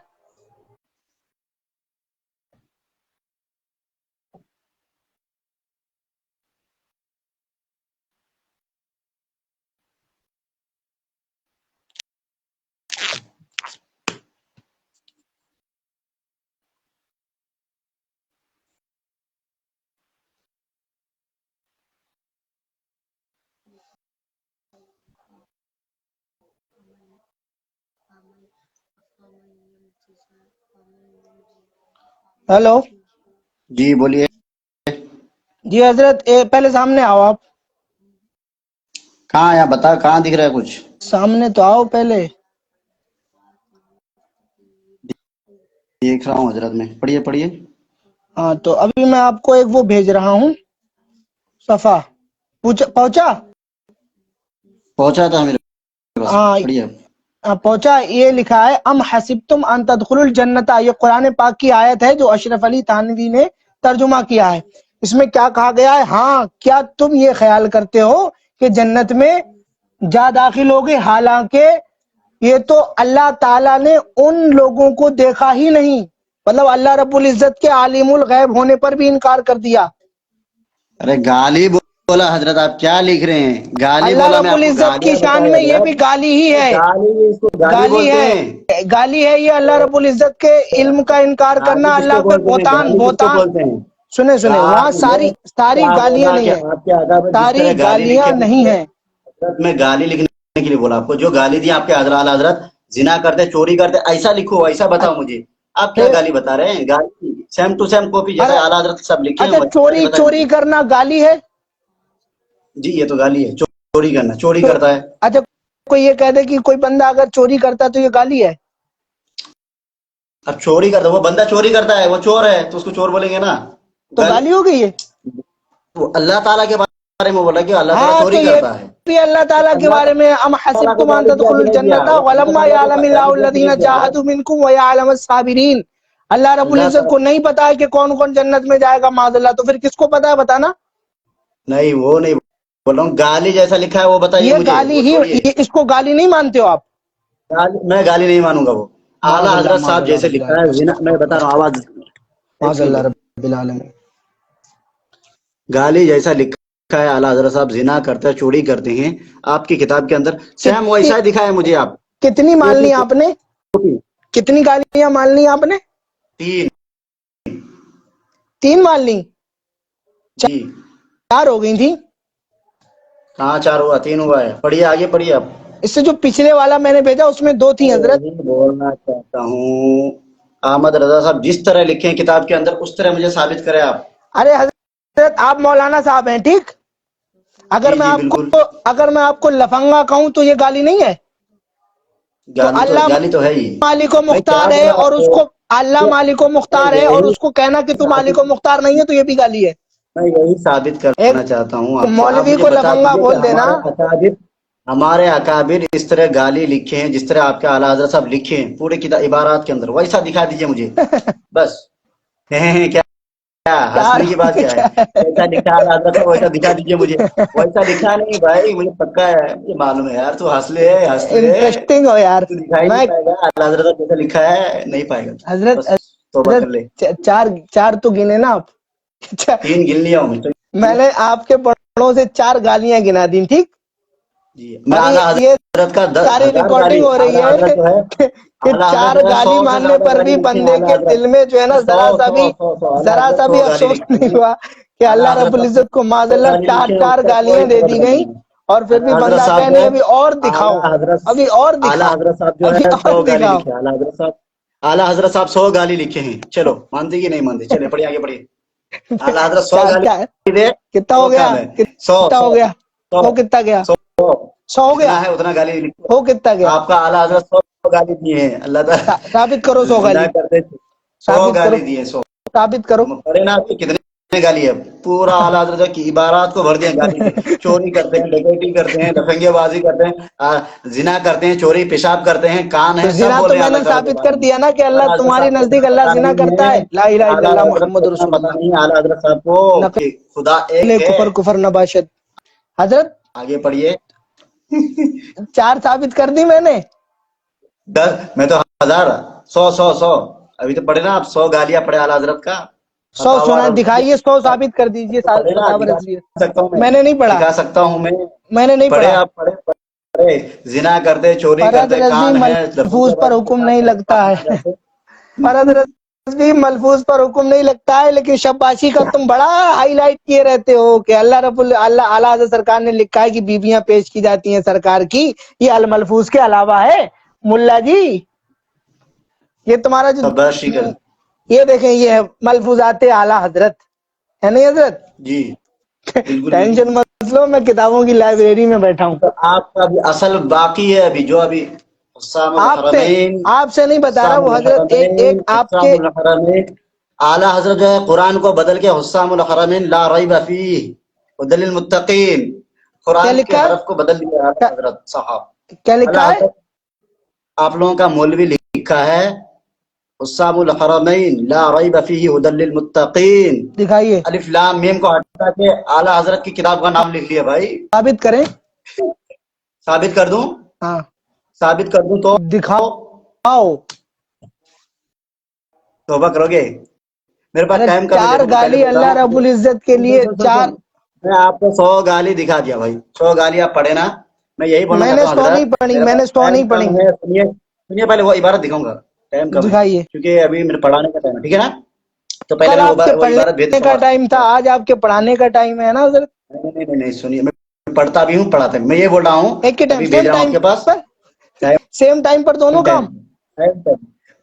ہیلو. جی بولیے. جی حضرت پہلے سامنے آؤ آپ. کہاں, یہاں بتا کہاں دکھ رہا ہے کچھ؟ سامنے تو آؤ پہلے. دیکھ رہا ہوں حضرت میں. پڑھیے پڑھیے. ہاں تو ابھی میں آپ کو ایک وہ بھیج رہا ہوں صفحہ. پہنچا؟ پہنچا تھا میرے پاس. ہاں پڑھیے. پہنچا. یہ لکھا ہے ام حسبتم ان تدخلوا الجنت, یہ قرآن پاک کی آیت ہے جو اشرف علی تھانوی نے ترجمہ کیا ہے. اس میں کیا کہا گیا ہے؟ ہاں کیا تم یہ خیال کرتے ہو کہ جنت میں جا داخل ہوگے, حالانکہ یہ تو اللہ تعالیٰ نے ان لوگوں کو دیکھا ہی نہیں. مطلب اللہ رب العزت کے عالم الغیب ہونے پر بھی انکار کر دیا. ارے گالی بولا حضرت, آپ کیا لکھ رہے ہیں؟ گالی اللہ بولا, میں رب آپ کو العزت کی گالیاں شان بتایا میں یہ حضرت. بھی گالی ہی ارے ہے. گالی, اس کو گالی گالی بولتے ہے, ہیں. گالی ہے یہ اللہ رب العزت کے علم کا انکار گالی کرنا. کس کو اللہ پہ بولتے ہیں؟ بہتان, گالی کس کو بہتان. بولتے ہیں؟ سنیں وہاں یہ ساری کیا گالیاں بولا نہیں کہ ہیں, آپ کے آداب میں جس ساری طرح گالی گالیاں لکھے نہیں ہیں. حضرت, میں گالی لکھنے کے لیے بولا آپ کو. جو گالی دی آپ کے اعلیٰ حضرت, زنا کرتے, چوری کرتے, ایسا لکھو, ایسا بتاؤ مجھے. آپ کیا گالی بتا رہے ہیں؟ گالی سیم ٹو سیم کاپی, جیسا ارے اعلیٰ حضرت سب لکھے ہیں اچھا, ویسا چوری بتا چوری دیجیے. کرنا گالی ہے؟ جی یہ تو گالی ہے، چوری کرنا، چوری کرتا ہے. اچھا کوئی یہ کہہ دے کہ کوئی بندہ اگر چوری کرتا ہے تو یہ گالی ہے؟ اب چوری کرتا ہے، وہ بندہ چوری کرتا ہے، وہ چور ہے تو اس کو چور بولیں گے نا. تو گالی ہو گئی ہے. وہ اللہ تعالیٰ کے بارے میں بولا کہ اللہ تعالیٰ ہاں تو چوری یہ کرتا ہے. بھی اللہ تعالیٰ کے اللہ بارے میں ام تعالیٰ کو حسبتم ان گالی دیا کہ تدخلوا نہیں دیا؟ الجنۃ وہ اللہ ولما تعالیٰ کو یعلم اللہ گالی دیا کہ الذین نہیں دیا؟ جاہدوا منکم ویعلم الصابرین. اللہ رب اللہ العزت تعالیٰ کو نہیں پتا ہے کہ کون کون جنت میں جائے گا معاذ اللہ، تو پھر کس کو پتا ہے بتانا؟ نہیں، وہ نہیں بول رہا ہوں، گالی جیسا لکھا ہے وہ بتائیے یہ مجھے، گالی وہ ہی، چھوڑیے. اس کو گالی نہیں مانتے ہو آپ؟ میں گالی نہیں مانوں گا. وہ معاذ اعلیٰ اللہ، حضرت معاذ صاحب اللہ جیسے رب لکھا ہے العالمین، زنا، میں استغفر بتا رہا اللہ، ہوں، آواز ایک معاذ اللہ سیکنڈ. رب العالمین. گالی جیسا لکھا ہے اعلیٰ حضرت صاحب زنا کرتے ہیں، چوری کرتے ہیں. آپ کی کتاب کے اندر سیم کتنی ویسا ہی دکھا ہے مجھے. آپ کتنی مان ایک لی ایک آپ نے؟ کاپی. کتنی گالیاں مان لی آپ نے؟ 3. 3 مان لی؟ جی 4 ہو گئی تھی. کہاں 4 ہوا؟ 3 ہوا ہے. پڑھیے آگے، پڑھیے آپ. اس سے جو پچھلے والا میں نے بھیجا اس میں 2 تھی حضرت. وہی بولنا چاہتا ہوں، احمد رضا صاحب جس طرح لکھے ہیں کتاب کے اندر اس طرح مجھے ثابت کرے آپ. ارے حضرت آپ مولانا صاحب ہیں، ٹھیک؟ جی جی بالکل. اگر میں آپ کو لفنگا کہوں تو یہ گالی نہیں ہے؟ تو اللہ گالی تو ہے ہی. مالک و میں کیا مختار ہے بول رہا اور اس ہوں کو اللہ مالک و میں مختار ہے اور یہی اس کو کہنا کہ تو مالک و ثابت مختار نہیں ہے تو یہ بھی گالی ہے. میں یہی ثابت ایک کرنا چاہتا ہوں آپ سے. آپ مولوی مجھے کو بتا لفنگا دیجیے کہ بول دینا. ہمارے اکابر اس طرح گالی لکھے ہیں جس طرح آپ کے اعلیٰ حضرت صاحب لکھے ہیں پورے کتاب عبارات کے اندر، ویسا دکھا دیجیے مجھے بس. کیا ہنسنے کی بات کیا ہے؟ ویسا لکھا اعلیٰ حضرت صاحب ویسا دکھا دیجیے مجھے. ویسا لکھا نہیں بھائی، مجھے پکا ہے، مجھے معلوم ہے یار. تو ہنس لے ہنس لے، انٹرسٹنگ ہو یار. تو دکھا ہی میں نہیں پائے گا. اعلیٰ حضرت صاحب جیسا لکھا ہے نہیں پائے گا. حضرت بس توبہ کر لے. 4 تو گنے نا آپ. 3 گن لیا ہوں میں نے آپ کے پڑھوں سے 4 گالیاں گنا دی، ٹھیک؟ جی. میں اور اعلیٰ یہ حضرت کا ساری 1000 ریکارڈنگ گالی، ہو رہی اعلیٰ حضرت ہے جو ہے، کہ اعلیٰ حضرت 4 جو ہے 100 گالی سے ماننے زیادہ پر گالی بھی لکھے ہیں. بندے اعلیٰ کے حضرت دل میں جو ہے نا 100 100 ذرا اعلیٰ سا حضرت بھی 100 گالی افسوس لکھے نہیں ہیں. ہوا کہ اعلیٰ اللہ رب حضرت العزت کو معاذ 100 اللہ گالی لکھے ہیں، 4 اس کا گالیاں کوئی دے سبب دی گئیں، نہیں ہے. اور پھر بھی اعلیٰ حضرت بندہ صاحب جو کہنے ہے، ابھی اور دکھاؤ، اعلیٰ حضرت ابھی اور اعلیٰ دکھاؤ، حضرت صاحب جو ابھی ہے اور 100 گالی دکھاؤ. لکھے ہیں. اعلیٰ حضرت صاحب 100 گالی لکھے ہیں. چلو مانتے کہ نہیں مانتے؟ چلے پڑھیے آگے پڑھیے. اعلیٰ حضرت 100 گالی دے کتنا ہو تو گیا؟ کام ہے. 100 کتنا ہو 100 گیا؟ 100 ہو کتنا گیا؟ 100 100 ہو گیا؟ جتنا ہے اتنا گالی لکھے. ہو کتنا گیا؟ آپ کا اعلیٰ حضرت 100 گالی دیے ہیں. اللہ ثابت کرو تعالیٰ 100 زندہ گالی، کرتے تھے. 100 ثابت کرو، گالی دیے. 100 ثابت کرو. پڑھے نا آپ کو کتنے گالی ہے؟ پورا اعلیٰ حضرت کی عبارات کو بھر دیا گالی سے. چوری کرتے ہیں، ڈکیتی کرتے ہیں، لفنگے بازی کرتے ہیں، زنا کرتے ہیں، چوری پیشاب کرتے ہیں، کان تو ہے، سب زنا بول تو رہے ہیں میں نے اللہ تعالیٰ کے ثابت بارے کر میں. دیا نا کہ اللہ اعلیٰ حضرت تمہاری صاحب کو نزدیک اتنا اللہ پتا زنا نہیں کرتا ہے. ہے. لا الہ الا اعلیٰ اللہ حضرت کو محمد اتنا رسول پتا اللہ. نہیں ہے اعلیٰ حضرت صاحب کو کہ خدا ایک ہے. کفر کفر نباشد. حضرت آگے پڑھیے. 4 ثابت کر دی میں نے. 10 میں تو 1000 100 ابھی تو پڑھے نا آپ. 100 گالیاں پڑھے اعلیٰ حضرت کا 100 فتاوی سنا رضویہ. دکھائیے، 100 ثابت کر دیجئے. پڑھے نا، فتاوی دکھا رضویہ سکتا ہوں میں نے نہیں پڑھا، دکھا سکتا ہوں میں نے نہیں پڑھے پڑھا. آپ، پڑھے. زنا کرتے، چوری فرد کرتے، رضوی کان ہے، ملفوظ لفنگے پر بازی حکم پیشاب نہیں کرتے، لگتا پاخانہ ہے. کرتے. فرد رضوی ملفوظ پر حکم نہیں لگتا ہے، لیکن شباشی کا تم بڑا ہائی لائٹ کیے رہتے ہو کہ اللہ رب اللہ اعلیٰ حضرت سرکار نے لکھا ہے کہ بیویاں پیش کی جاتی ہیں سرکار کی. یہ الملفوظ کے علاوہ ہے ملا جی. یہ تمہارا جو شاباشی کر. یہ دیکھیں، یہ ہے ملفوظات اعلیٰ حضرت، ہے نہیں حضرت؟ جی بالکل بالکل. ٹینشن مت لو، میں کتابوں کی لائبریری میں بیٹھا ہوں. تو آپ کا بھی اصل باقی ہے ابھی، جو ابھی حسام الحرمین، آپ سے نہیں بتا رہا حسام وہ حضرت ایک الحرمین، آپ حسام کے الحرمین. اعلیٰ حضرت جو ہے قرآن کو بدل کے حسام الحرمین لا ریب فیہ ھدی للمتقین، کیا قرآن کے لکھا حرف کو بدل دیا اعلیٰ حضرت صاحب. ہے؟ کیا لکھا اعلیٰ ہے؟ حضرت آپ لوگوں کا مولوی لکھا ہے حسام الحرمین لا ریب فیہ ھدی للمتقین. دکھائیے، الف لام میم کو ہٹا کے اعلیٰ حضرت کی کتاب کا نام لکھ لیا بھائی. ثابت کریں. ثابت کر دوں؟ ہاں ثابت کر دوں تو دکھاؤ. توبہ کرو گے؟ میرے پاس ارے ٹائم کم ہے، 4 دیکھو میں پہلے گالی بولتا اللہ ہوں. رب العزت کے لیے 4. میں آپ کو 100 گالی دکھا دیا بھائی. 100 گالی آپ پڑھے نا. میں یہی بولنا میں چاہتا نے ہوں 100 حضرت، نہیں پڑھی، میرے میں نے پاس 100 ٹائم نہیں پڑھی. کم ہے. سنیے پہلے وہ عبارت دکھاؤں گا. ٹائم کم ہے دکھائیے. کیونکہ ابھی میرے پڑھانے کا ٹائم ہے، ٹھیک ہے نا؟ تو پہلے کل میں آپ کے وہ عبارت بھیج پڑھنے دیتا کا ہوں آپ ٹائم تھا، کو. آج آپ کے پڑھانے کا ٹائم ہے نا حضرت. نہیں سنیے، میں پڑھتا بھی ہوں پڑھاتا بھی. میں یہ بول رہا ہوں ایک ہی ٹائم، ابھی بھیج سیم رہا ہوں آپ ٹائم کے پاس. پر، سیم ٹائم پر دونوں کام.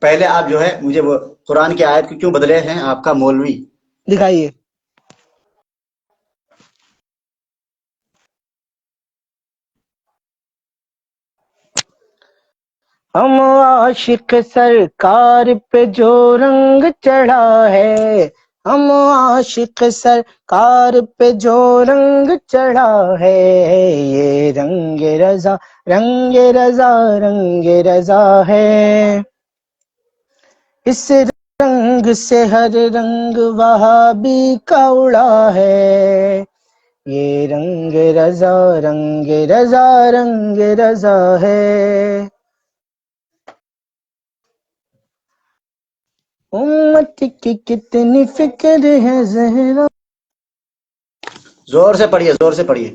پہلے آپ جو ہے مجھے وہ قرآن کی آیت کو کیوں بدلے ہیں آپ کا مولوی؟ دکھائیے. ہم عاشق سرکار پہ جو رنگ چڑھا ہے، ہم عاشق سرکار پہ جو رنگ چڑھا ہے، یہ رنگ رضا رنگ رضا رنگ رضا ہے، اس رنگ سے ہر رنگ وہابی کا اڑا ہے، یہ رنگ رضا رنگ رضا رنگ رضا ہے، امت کی کتنی فکر ہے زہرا. زور سے پڑھیے، زور سے پڑھیے،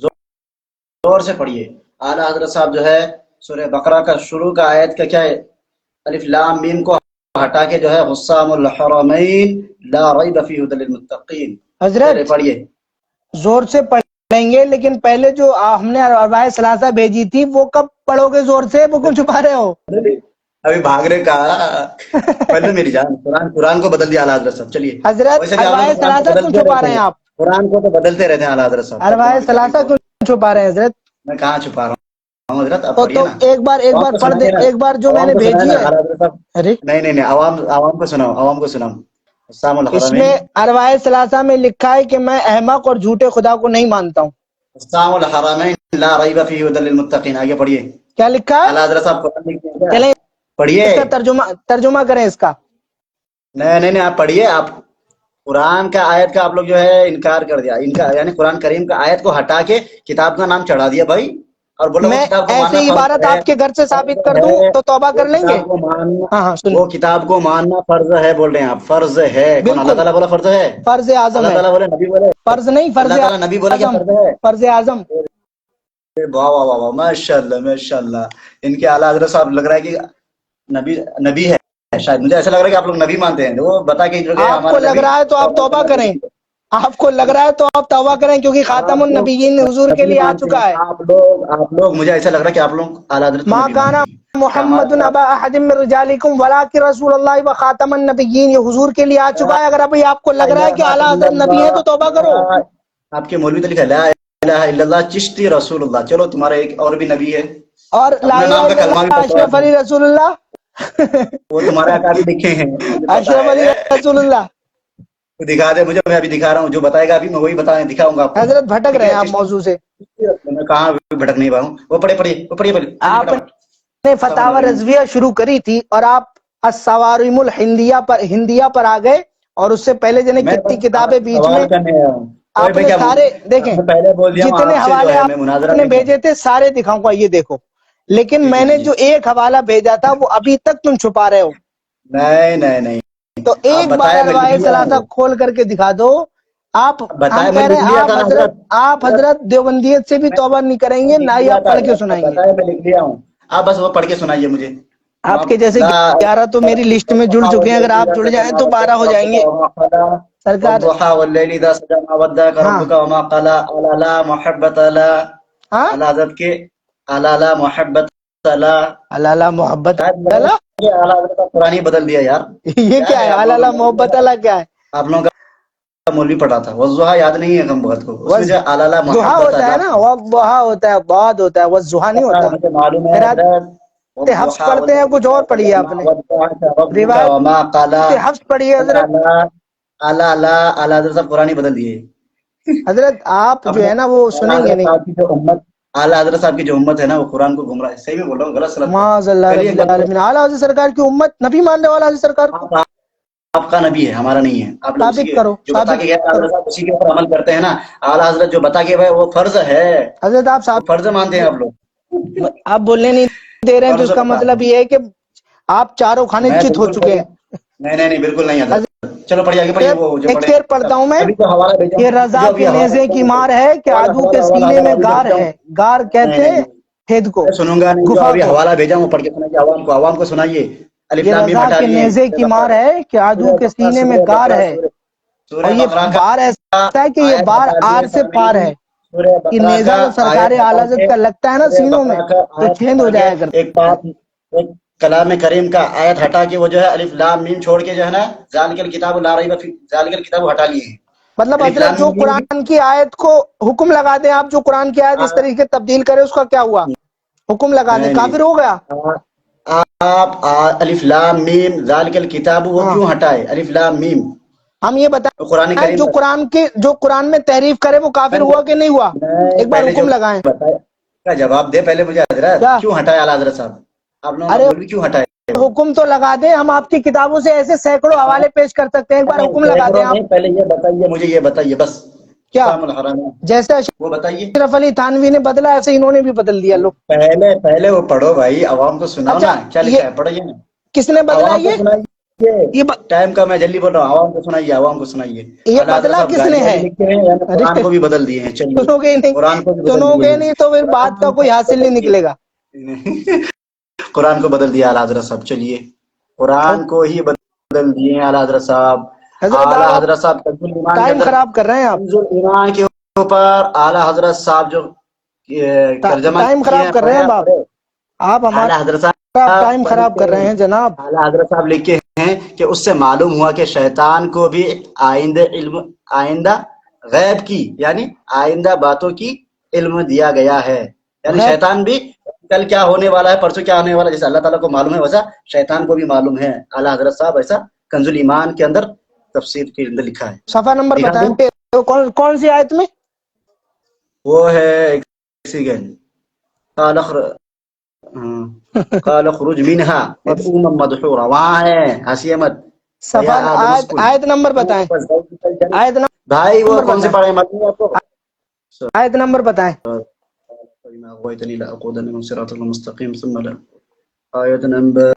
زور سے پڑھیے. اعلیٰ حضرت صاحب جو ہے سورہ بقرہ کا شروع کا آیت کا کیا ہے، الف لام میم کو ہٹا کے جو ہے حسام الحرمین لا ریب فیہ ھدی للمتقین. حضرت پڑھیے. زور سے پڑھیں گے، لیکن پہلے جو ہم نے اربعہ ثلاثہ بھیجی تھی وہ کب پڑھو گے زور سے؟ وہ کیوں چھپا رہے ہو؟ ابھی بھاگ رہے کہا پہلے میری جان قرآن کو بدل دیا اعلیٰ حضرت صاحب. چلیے حضرت ویسے بھی آپ اربعہ لوگ قرآن کو ثلاثہ کیوں بدلتے چھپا رہتے رہے ہیں ہیں، آپ؟ قرآن کو تو بدلتے رہتے ہیں اعلیٰ حضرت صاحب. اربعہ ثلاثہ کیوں چھپا رہے ہیں حضرت؟ میں کہاں چھپا رہا ہوں حضرت، اب پڑھیے تو نا. ایک بار عوام کو پڑھ دے، سنائیے نا، ایک بار جو میں عوام نے کو سنائے بھیجی نا ہے. اعلیٰ حضرت صاحب. ارے نہیں عوام کو سناؤ، عوام کو سناؤ. حسام اس الحرمین میں اربعہ ثلاثہ میں لکھا ہے کہ میں احمق اور جھوٹے خدا کو نہیں مانتا ہوں. حسام الحرمین لا ریب فیہ ھدی للمتقین. آگے پڑھیے. کیا لکھا ہے؟ اعلیٰ حضرت صاحب قرآن لکھتے ہیں کیا؟ چلیں پڑھیے. اس کا ترجمہ کریں اس کا. نہیں آپ پڑھیے. آپ قرآن کا آیت کا آپ لوگ جو ہے انکار کر دیا، ان کا یعنی قرآن کریم کا آیت کو ہٹا کے کتاب کا نام چڑھا دیا بھائی، اور بولو وہ میں کتاب کو ایسے ماننا ہی فرض عبارت ہے. آپ کے گھر سے ثابت کر دوں تو توبہ وہ کر لیں گے؟ کتاب کو ماننا، ہاں سن، وہ کتاب کو ماننا فرض ہے بول رہے ہیں آپ. فرض ہے. کون اللہ بالکل تعالیٰ بولا فرض ہے؟ فرض اعظم اللہ ہے. تعالیٰ بولے، نبی بولے؟ فرض نہیں، فرض اللہ تعالیٰ نبی بولے کہ اعظم، فرض ہے؟ فرض اعظم. واہ واہ واہ واہ، ماشاء اللہ ماشاء اللہ. ان کے اعلیٰ حضرت صاحب لگ رہا ہے کہ نبی ہے. شاید مجھے ایسا لگ رہا ہے کہ آپ لوگ نبی مانتے ہیں. وہ بتا کے جو کہ آپ ہمارا کو لگ نبی رہا ہے تو آپ توبہ کریں، آپ کو لگ رہا ہے تو آپ توبہ کریں، کیونکہ خاتم آپ لوگ النبیین حضور کے نبی لیے آ مانتے ہیں. چکا ہے. آپ لوگ مجھے ایسا لگ رہا ہے کہ آپ لوگ اعلیٰ حضرت کو ما نبی کان مانتے ہیں. کیا محمد ہمارا ابا احد من رجالکم ولکن رسول اللہ و خاتم النبیین، یہ حضور کے لیے آ چکا ہے. اگر ابھی آپ کو لگ رہا ہے کہ اعلیٰ حضرت نبی ہے تو توبہ کرو. آپ کے مولوی تو لکھا ہے لا الہ الا اللہ چشتی رسول اللہ. چلو تمہارا ایک اور بھی نبی ہے، اور لا اپنے الہ نام کا الا کلمہ بھی اللہ پڑھتا اشرف ہے، علی رسول اللہ. وہ تمہارے آقا بھی لکھے ہیں، مجھے پتا اشرف علی ہے. رسول اللہ. تو دکھا دے مجھے، میں ابھی دکھا رہا ہوں. جو بتائے گا ابھی میں وہی دکھاؤں گا آپ کو. حضرت بھٹک ٹھیک رہے ہیں ہے آپ چشتی، موضوع سے. میں کہاں بھٹک نہیں پا ہوں. وہ پڑھیے جلدی آپ فٹافٹ. نے فتاوی رضویہ شروع کری تھی اور آپ الصوارم الہندیہ پر آ گئے، اور اس سے پہلے جنہیں میں کتنی بس آپ کتابیں سے بیچ میں سوال کرنے آیا ہوں. آپ میں نے کیا سارے دیکھیں، آپ نے پہلے بول دیا ہوں جتنے آپ سے جو حوالے ہے آپ میں مناظرہ نے نہیں بھیجے کروں. تھے سارے دکھاؤں گا، یہ دیکھو. لیکن جی میں نے جی. جو ایک حوالہ بھیجا تھا وہ ابھی تک تم چھپا رہے ہو. نہیں تو آپ ایک بار بتائے میں لکھ اربعہ لیا ثلاثہ ہوں. کھول کر کے دکھا دو. آپ ہم بتائے میں کہہ رہے لکھ ہیں لیا تھا نا حضرت. آپ حضرت دیوبندیت سے بھی میں توبہ نہیں کریں میں گے، لکھ نہ ہی لیا آپ تھا پڑھ کے حضرت. سنائیں گے. بتائے میں لکھ لیا ہوں. آپ بس وہ پڑھ کے سنائیے مجھے. آپ کے جیسے 11 تو میری لسٹ میں جڑ چکے ہیں، اگر آپ جڑ جائیں تو 12 ہو جائیں گے سرکار. والضحى والليل اذا سجى ما ودعك ہاں ربك وما قلى الا لا محبت لا. ہاں اعلیٰ حضرت کے الا لا محبت لا. اللہ محبت شاید لگ رہا اللہ. ہے کہ اعلیٰ حضرت کا قرآن ہی بدل دیا یار. یہ کیا ہے آپ لوگوں اللہ کا مولوی محبت اللہ کیا ہے؟ آپ لوگوں کا مولوی پڑھا تھا والضحى، یاد نہیں ہے ہم بہت کو. اس میں جو الا لا ضحیٰ محبت ہوتا ہے لا، نا، والضحیٰ ہوتا ہے، بعد ہوتا ہے، والضحیٰ نہیں ہوتا. مجھے معلوم ہے قرأت حضرت. حفظ والضحى پڑھتے ہیں، والليل کچھ اور اذا پڑھیے سجى آپ ما نے. ودعك ربك روایت وما قلى حفظ پڑھیے الا حضرت. لا. الا لا اعلیٰ حضرت صاحب قرآن ہی بدل دیے. حضرت آپ جو اپنے ہے نا وہ اعلیٰ سنیں گے حضرت نہیں. صاحب کی جو امت، اعلیٰ حضرت صاحب کی جو امت ہے نا وہ قرآن کو گمراہ، صحیح میں بول رہا ہوں غلط سلط ہے. معاذ اللہ چلیے رب ایک بات العالمین. اعلیٰ حضرت سرکار کی امت نبی ماننے والا حضرت سرکار کو آپ کا نبی ہے، ہمارا نہیں ہے. آپ لوگ اسی ثابت کے کرو، جو بتا ثابت کے گئے کرو. حضرت صاحب اسی کے اوپر عمل کرتے ہیں نا. اعلیٰ حضرت جو بتا کے گئے وہ فرض ہے، حضرت آپ وہ فرض مانتے ہیں آپ لوگ. آپ بولنے نہیں دے رہے ہیں تو فرض اس کا بتا مطلب یہ ہے کہ آپ چاروں کھانے میں چت ہو بالکل چکے ہیں. نہیں بالکل نہیں حضرت. چلو پڑھیے آگے پڑھیے. وہ جو ایک پڑھے شعر پڑھتا ہوں میں. ابھی تو حوالہ بھیجا یہ ہوں، رضا جو کے ابھی حوالہ نیزے کی مار ہے کہ عدو کے سینے میں گار ہے. گار کہتے ہیں ہید کو، میں سنوں گا نہیں. جو گفا ابھی کو. حوالہ بھیجا ہوں وہ پڑھ کے سنائیے عوام کو سنائیے. الف یہ لام میم رضا ہٹا کے لیے ہیں. نیزے کی مار ہے کہ عدو کے سینے میں گار ہے. اور سورہ یہ بقرہ بار کا ایسا ہے کہ یہ آیت بار ہٹا آر دیے سے پار تعمیم. ہے. سورہ یہ بقرہ نیزہ کا جب سرکار آیت ہٹا اعلیٰ حضرت کے، کا لگتا ہے نا سورہ سینوں میں بقرہ کا تو آیت چھیند ہٹا ہو کے جایا کرتا. ایک بات، ایک کلام کریم کا آیت ہٹا کے وہ جو ہے الف لام میم چھوڑ کے جو ہے نا ذالک الکتاب لا ریب فیہ، ذالک الکتاب ہٹا لیے ہیں. مطلب الف حضرت لام جو میم قرآن کی آیت کو حکم لگا دیں آپ، جو قرآن کی آیت اس طریقے تبدیل کرے، اس کا کیا ہوا؟ حکم لگا دیں، نہیں کافر ہو گیا. آپ الف لام میم ذالک الکتاب وہ ہاں، کیوں ہٹائے؟ الف لام میم ہم یہ بتائیں قرآن کریم جو قرآن میں تحریف کرے وہ کافر ہوا کہ نہیں ہوا؟ میں ایک بار پہلے جو حکم لگائیں بتایا کا جواب دے پہلے مجھے حضرت، کیا؟ کیوں ہٹائے اعلیٰ حضرت صاحب؟ آپ لوگوں ارے نے بولی کیوں ہٹائے؟ حکم تو لگا دیں، ہم آپ کی کتابوں سے ایسے سینکڑوں حوالے پیش کر سکتے ہیں، ایک بار حکم لگا دیں سینکڑوں آپ. نہیں، پہلے یہ بتائیے مجھے، یہ بتائیے بس کیا؟ اقسام الحرام جیسے وہ بتائیے. اشرف علی تھانوی نے بدلا ایسے انہوں نے بھی بدل دیا. لو پہلے وہ پڑھو بھائی، عوام کو سناؤ اچھا، نا کیا یہ لکھا ہے، پڑھیے نا کس نے بدلا؟ عوام کو سنائیے. یہ ٹائم کا میں جلدی بول رہا ہوں، عوام کو سنائیے، عوام کو سنائیے. یہ اعلیٰ حضرت بدلا صاحب کس نے گالیاں بھی ہے؟ لکھتے ہیں یا قرآن ارے کو بھی بدل دیے ہیں. چلیے سنو گے نہیں، قرآن کو بھی بدل سنو دیے گے ہیں. نہیں تو پھر بات کا کوئی حاصل نہیں نکلے گا. قرآن کو بدل دیا اعلیٰ حضرت صاحب. چلیے قرآن کو ہی بدل دیے ہیں اعلیٰ حضرت صاحب. حضرت اعلیٰ آپ حضرت صاحب کنز الایمان کے ٹائم اندر، خراب کر رہے ہیں. آپ کنز الایمان کے اوپر اعلیٰ حضرت صاحب جو ترجمہ ٹائم کیے خراب ہیں، کر رہے پڑھے ہیں. آپ؟ پڑھے آپ اعلیٰ حضرت ہمارا صاحب ٹائم خراب پڑھتے کر رہے ہیں. ہیں جناب. اعلیٰ حضرت صاحب لکھے ہیں کہ اس سے معلوم ہوا کہ شیطان کو بھی آئندہ غیب کی یعنی آئندہ باتوں کی علم دیا گیا ہے. یعنی غیب شیطان بھی کل کیا ہونے والا ہے، پرسوں کیا ہونے والا ہے، جیسے اللہ تعالیٰ کو معلوم ہے ویسا شیطان کو بھی معلوم ہے. اعلیٰ حضرت صاحب ایسا کنز الایمان کے اندر تفسیر کے اندر لکھا ہے. صفحہ نمبر دکھا بتائیں، دوں؟ کون سی آیت میں؟ وہ ہے اسی کے قال اخرج منها مذءوما مدحورا، وہاں ہے، ہنسیے مت. صفحہ آیت نمبر بتائیں. آیت بھائی وہ نمبر کون سے بتائیں. پڑھے مت آپ کو؟ آیت نمبر بتائیں. فبما أغويتني لأقعدن لهم صراطك المستقيم ثم لا. آیت نمبر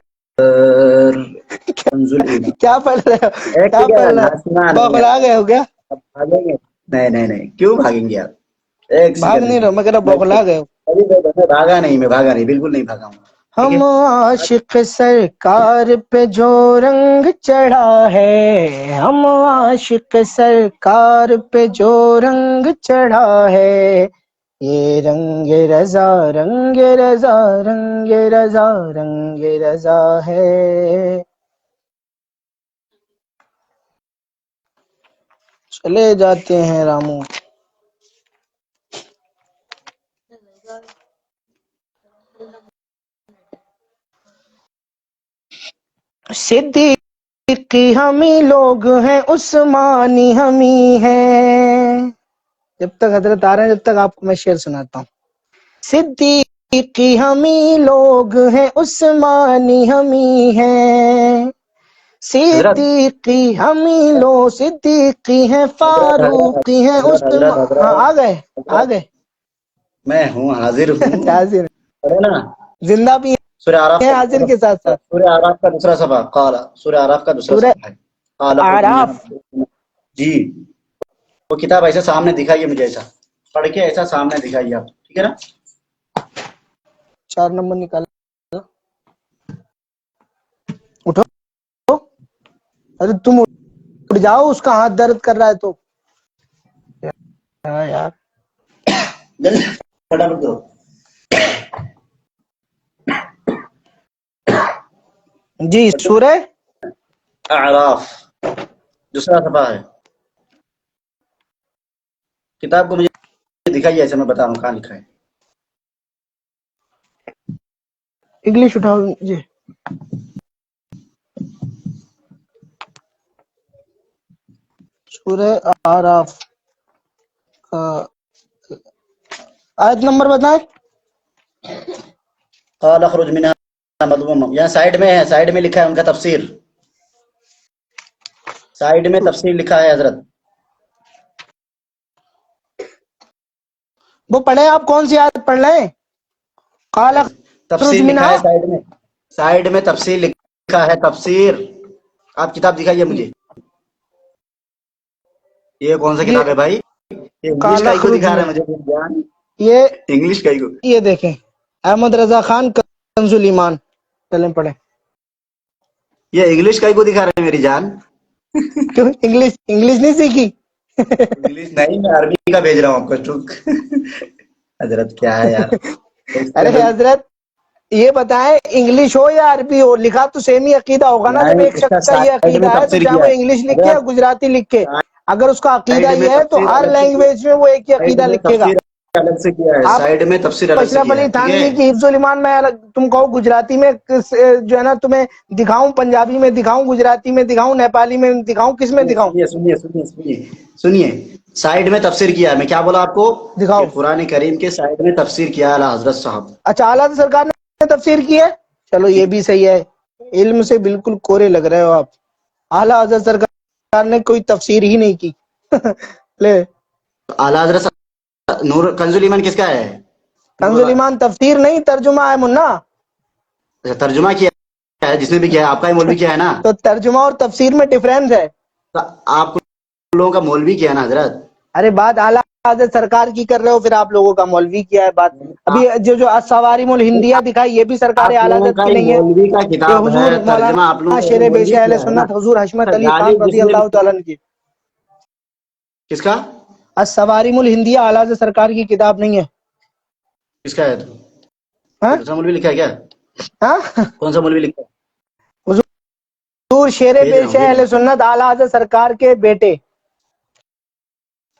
کنز الایمان. کیا پڑھ رہے ہو؟ ایک کیا پڑھ رہے ہنسنا ہو؟ نہیں ہے. بوکھلا گئے ہو کیا؟ اب بھاگیں گے؟ نہیں کیوں بھاگیں گے آپ؟ ایک بھاگ سیکنڈ نہیں رہو، میں کہہ رہا میں بوکھلا گئے ہو. بھاگا نہیں، میں بھاگا نہیں، بالکل نہیں بھاگا ہوں. ٹھیک ہے. ہم عاشق سرکار پہ جو رنگ چڑھا ہے، ہم عاشق سرکار پہ جو رنگ چڑھا ہے، یہ رنگ رضا رنگ رضا رنگ رضا رنگ رضا ہے. چلے جاتے ہیں رامو. صدیقی ہمیں لوگ ہیں، عثمانی ہمیں ہیں. جب تک حضرت آ رہے ہیں جب تک آپ کو میں شعر سناتا ہوں. صدیقی ہمیں لوگ ہیں، عثمانی ہمیں ہیں. حضرت صدیقی ہمیں لو، صدیقی ہیں، حضرت فاروقی ہیں، ہاں آ گئے حضرت میں ہوں، حاضر ہوں. حاضر پڑھے نا زندہ بھی سورہ آراف ہیں حاضر کے ساتھ ساتھ. سورہ آراف کا دوسرا صفحہ قال، سورہ آراف کا دوسرا سورہ صفحہ ہے قال اخرج اعراف. منها. جی وہ کتاب ایسے سامنے دکھائیے مجھے، ایسا پڑھ کے ایسا سامنے دکھائیے آپ، ٹھیک ہے نا؟ 4 نمبر نکالا. اٹھو. ارے تم اٹھ جاؤ، اس کا ہاتھ درد کر رہا ہے تو. ہاں یار جلدی فٹافٹ کرو. جی سورہ اعراف دوسرا صفحہ ہے. کتاب کو مجھے دکھائیے، ایسے میں بتا رہا ہوں کہاں لکھا ہے. انگلش اٹھاؤ جی. سورہ اعراف آیت نمبر بتائیں. قال اخرج منها مذموما، یہاں سائیڈ میں ہے، سائیڈ میں لکھا ہے ان کا تفسیر، سائیڈ میں تفسیر لکھا ہے حضرت. وہ پڑھیں آپ، کون سی آیت پڑھ رہے ہیں؟ قال اخرج تفسیر لکھا ہے منها. سائیڈ میں، سائیڈ میں تفسیر لکھا ہے، تفسیر. آپ کتاب دکھائیے مجھے. یہ کون سا یہ کتاب ہے بھائی؟ یہ انگلش قال کا کو اخرج دکھا رہا ہے من، مجھے. یہ انگلش کا کو. یہ دیکھیں احمد رضا خان کنز الایمان. چلیں پڑھیں. یہ انگلش کا کو دکھا رہے ہیں میری جان. کیوں انگلش نہیں سیکھی؟ انگلش نہیں، میں عربی کا بھیج رہا ہوں آپ کو. حضرت کیا ہے یار. ارے حضرت یہ بتائیں انگلش ہو یا عربی ہو، لکھا تو سیم ہی عقیدہ ہوگا نا. جب نہیں، ایک اس کا شخص کا یہ سائیڈ میں عقیدہ ہے تو تفسیر چاہے کیا وہ ہے انگلش لکھے یا حضرت. گجراتی لکھے، اگر اس کا عقیدہ سائیڈ میں یہ ہے تو تفسیر ہر الگ سے، لینگویج میں وہ ایک ہی سائیڈ عقیدہ میں لکھے گا. تفسیر الگ سے کیا ہے, آپ سائڈ میں تفسیر الگ سے اشرف کیا علی ہے, ٹھیک تھانوی ہے. کی حفظ الایمان میں تم کہو گجراتی میں جو ہے نا تمہیں دکھاؤں, پنجابی میں دکھاؤں, گجراتی میں دکھاؤں, نیپالی میں دکھاؤں, کس میں دکھاؤں؟ سنیے, سائڈ میں تفسیر کیا ہے. میں کیا بولا آپ کو کہ دکھاؤ. قرآن کریم کے سائڈ میں تفسیر کیا ہے اعلیٰ حضرت صاحب. اچھا, اعلیٰ سرکار نے تفسیر کی ہے, چلو یہ بھی صحیح ہے. علم سے بالکل کورے لگ رہے ہو آپ. اعلیٰ حضرت سرکار نے کوئی تفسیر ہی نہیں کی. لے, اعلیٰ حضرت نور کنز ایمان کس کا ہے؟ کنز ایمان تفسیر نہیں ترجمہ ہے منا. ترجمہ کیا ہے جس نے بھی کیا ہے, آپ کا ہی مولوی کیا ہے نا. تو ترجمہ اور تفسیر میں ڈفرینس ہے. آپ لوگوں کا مولوی کیا ہے نا حضرت. ارے بات اعلیٰ حضرت سرکار کی کر رہے ہو, پھر آپ لوگوں کا مولوی کیا ہے. بات ابھی جو الصوارم الہندیہ دکھائی, یہ بھی سرکار آپ اعلیٰ لوگوں حضرت کا کی ہی نہیں ہے. مولوی کا یہ کتاب ہے حضور ترجمہ, آپ لوگوں مولانا کا شیر بیش مولوی اہل کیا ہے نا. سنت حضور حشمت علی گالی خان جس رضی نے اللہ تعالیٰ عنہ کی کس کا الصوارم الہندیہ اعلیٰ حضرت سرکار کی کتاب نہیں ہے. کس کا ہے؟ ہاں کون سا مولوی لکھا ہے کیا؟ ہاں, کون سا مولوی لکھا ہے؟ حضور شیر بھیج رہا بیش ہوں, بھیج رہا اہل ہوں. سنت اعلیٰ حضرت سرکار کے بیٹے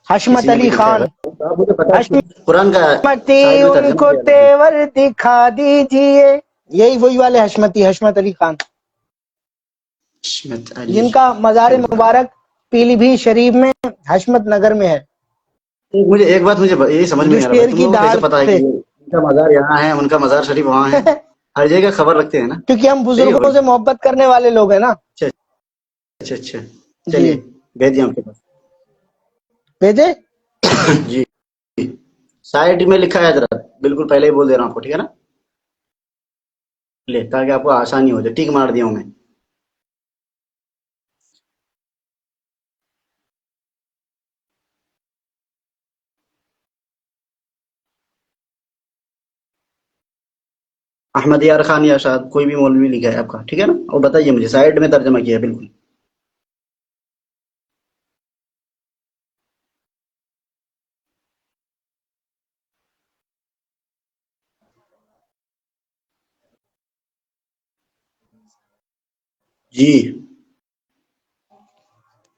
حشمت کسی نے بھی علی لکھا ہے خان. آپ مجھے پتا ہے قرآن کا حشمتی سائڈ میں ان ترجمہ کو کیا ہے. تیور دکھا دیجئے, یہی وہی والے حشمتی, حشمت علی خان, حشمت علی جن کا مزار خان. مبارک پیلی بھیت شریف میں حشمت نگر میں ہے. مجھے ایک بات مجھے یہی سمجھ میں جو نہیں آ رہا بھائی, شیر تم کی لوگوں کو کیسے داڑھ پتا ہے تھے, کہ ان کا مزار یہاں ہے, ان کا مزار شریف وہاں ہے. ہر جگہ خبر رکھتے ہیں نا. کیونکہ ہم صحیح ہے بزرگوں بھائی. سے محبت کرنے والے لوگ ہیں نا. اچھا اچھا اچھا, جی چلیے بھیج دیا آپ کے پاس. بھیجے. جی سائڈ میں لکھا ہے حضرت, بالکل پہلے ہی بول دے رہا ہوں آپ کو, ٹھیک ہے نا. لے, تاکہ آپ کو آسانی ہو جائے. ٹھیک مار دیا ہوں میں. احمد یار خان یا شاید کوئی بھی مولوی لکھا ہے آپ کا, ٹھیک ہے نا. اور بتائیے مجھے, سائڈ میں ترجمہ کیا ہے بالکل. جی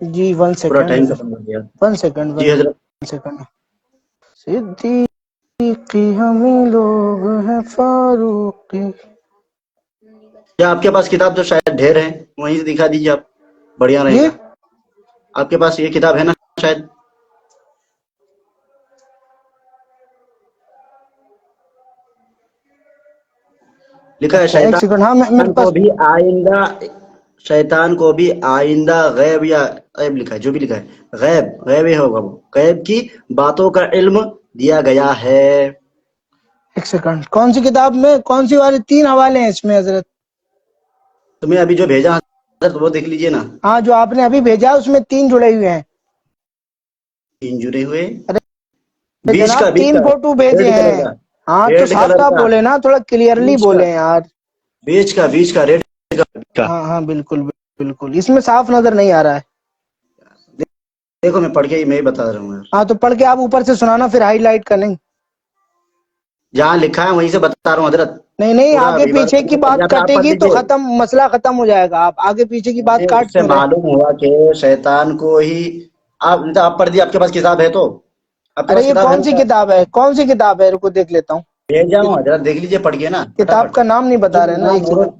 جی, ون پورا سیکنڈ, ٹائم ختم کر دیا. ون سیکنڈ, جی حضرت. One second. صدیقی ہم لوگ ہیں فاروقی. کیا آپ کے پاس کتاب جو شاید ڈھیر ہے, وہیں سے دکھا دیجیے آپ, بڑھیا رہے جی گا. آپ کے پاس یہ کتاب ہے نا شاید. لکھا ہے اچھا ایک سیکنڈ, ہاں میرے شیطان کو پاس. بھی آئندہ, شیطان کو بھی آئندہ غیب یا غیب لکھا ہے, جو بھی لکھا ہے غیب, غیب ہی ہوگا وہ, غیب کی باتوں کا علم دیا گیا ہے. ایک سیکنڈ, کون سی کتاب میں کون سی والی, 3 حوالے ہیں اس میں حضرت. تمہیں ابھی جو بھیجا حضرت وہ دیکھ لیجئے نا. ہاں, جو آپ نے ابھی بھیجا اس میں 3 جڑے ہوئے ہیں. 3 جڑے ہوئے, ارے بیچ جناب کا, بیچ 3 کا فوٹو بھیجے ریڈ کلر ہیں. کا, ہاں تو ریڈ صاف کلر صاف کا, بولے نا, تھوڑا کلیئرلی بیچ کا, بولے یار. بیچ کا, بیچ کا ریڈ کا. ہاں ہاں بالکل بالکل, اس میں صاف نظر نہیں آ رہا ہے. دیکھو میں پڑھ کے ہی میں ہی بتا رہا ہوں یار. ہاں تو پڑھ کے آپ اوپر سے سنانا, پھر ہائی لائٹ کا نہیں. جہاں لکھا ہے وہیں سے بتا رہا ہوں حضرت. نہیں نہیں, پورا آگے پیچھے عبارت کی بات یا پھر آپ کٹے پڑھ گی تو لیجئے. ختم, مسئلہ ختم ہو جائے گا. آپ آگے پیچھے کی بات مجھے کاٹ اس سے کیوں رہے ہیں؟ معلوم ہوا کہ شیطان کو ہی آپ پڑھ دیے, آپ کے پاس کتاب ہے تو, آپ کے ارے پاس یہ کتاب ہے کون سی نا. کتاب ہے, کون سی کتاب ہے, رکو دیکھ لیتا ہوں. بھیجا ہوں حضرت, دیکھ لیجئے پڑھ کے نا کتاب فٹافٹ. کا نام نہیں بتا رہے نا, ایک سیکنڈ.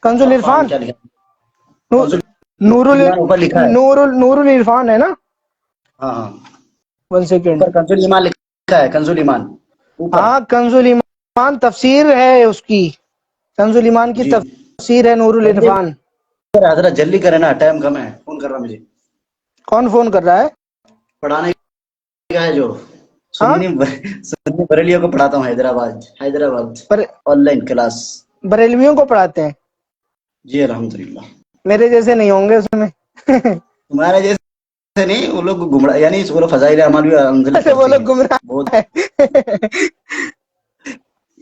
کنز عرفان العرفان, کیا لکھا ہے, نور ایمان اوپر لکھا ہے. نور العرفان ہے نا. ہاں ہاں, 1 سیکنڈ. اوپر کنز ایمان لکھا ہے, کنز ایمان اوپر. ہاں کنز ایمان تفسیر ہے اس کی, کنز ایمان کی جی تفسیر ہے نور جلدی العرفان. حضرت جلدی کرے نا, ٹائم کم ہے, فون کر رہا مجھے. کون فون کر رہا ہے؟ پڑھانے کا ہے جو ہاں, سنی بریلیوں کو پڑھاتا ہوں, حیدرآباد آن لائن کلاس. بریلویوں کو پڑھاتے ہیں. جی الحمدللہ. میرے جیسے نہیں ہوں گے اس میں. تمہارے جیسے نہیں, وہ لوگ گمراہ, یعنی فضائل اعمال بھی الحمدللہ اچھا وہ پڑھتے لوگ ہیں بہت. گمراہ ہے.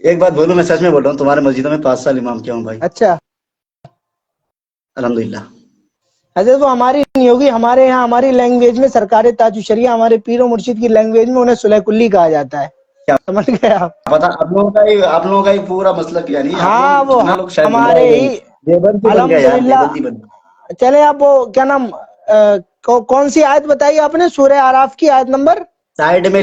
ایک بات بولوں, میں سچ میں بول رہا ہوں, تمہارے مسجدوں میں 5 سال امام کیا ہوں بھائی, اچھا الحمدللہ. حضرت وہ ہماری نہیں ہوگی, ہمارے یہاں ہماری لینگویج میں سرکار تاج الشریعہ, ہمارے پیر و مرشد کی لینگویج میں انہیں صلح کلی کہا جاتا ہے. کیا سمجھ گئے آپ؟ پتا, آپ لوگوں کا ہی پورا مسلک, یعنی آپ ہاں لوگ وہ جتنا لوگ شاید گمراہ ہمارے ہو گئے ہیں. ہی دیوبندی بن گئے یار, الحمدللہ. دیوبندی بن گئے. چلے آپ وہ کیا نام, کون سی آیت بتائی آپ نے, سورہ اعراف کی آیت نمبر؟ سائڈ میں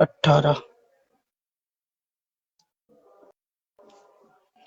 18।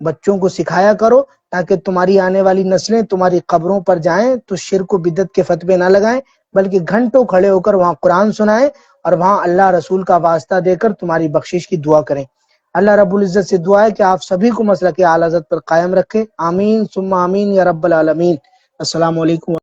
بچوں کو سکھایا کرو تاکہ تمہاری آنے والی نسلیں تمہاری قبروں پر جائیں تو شرک و بدعت کے فتوے نہ لگائیں، بلکہ گھنٹوں کھڑے ہو کر وہاں قرآن سنائیں اور وہاں اللہ رسول کا واسطہ دے کر تمہاری بخشش کی دعا کریں۔ اللہ رب العزت سے دعا ہے کہ آپ سبھی کو مسلک اعلی حضرت پر قائم رکھے، آمین ثم آمین یا رب العالمین۔ السلام علیکم۔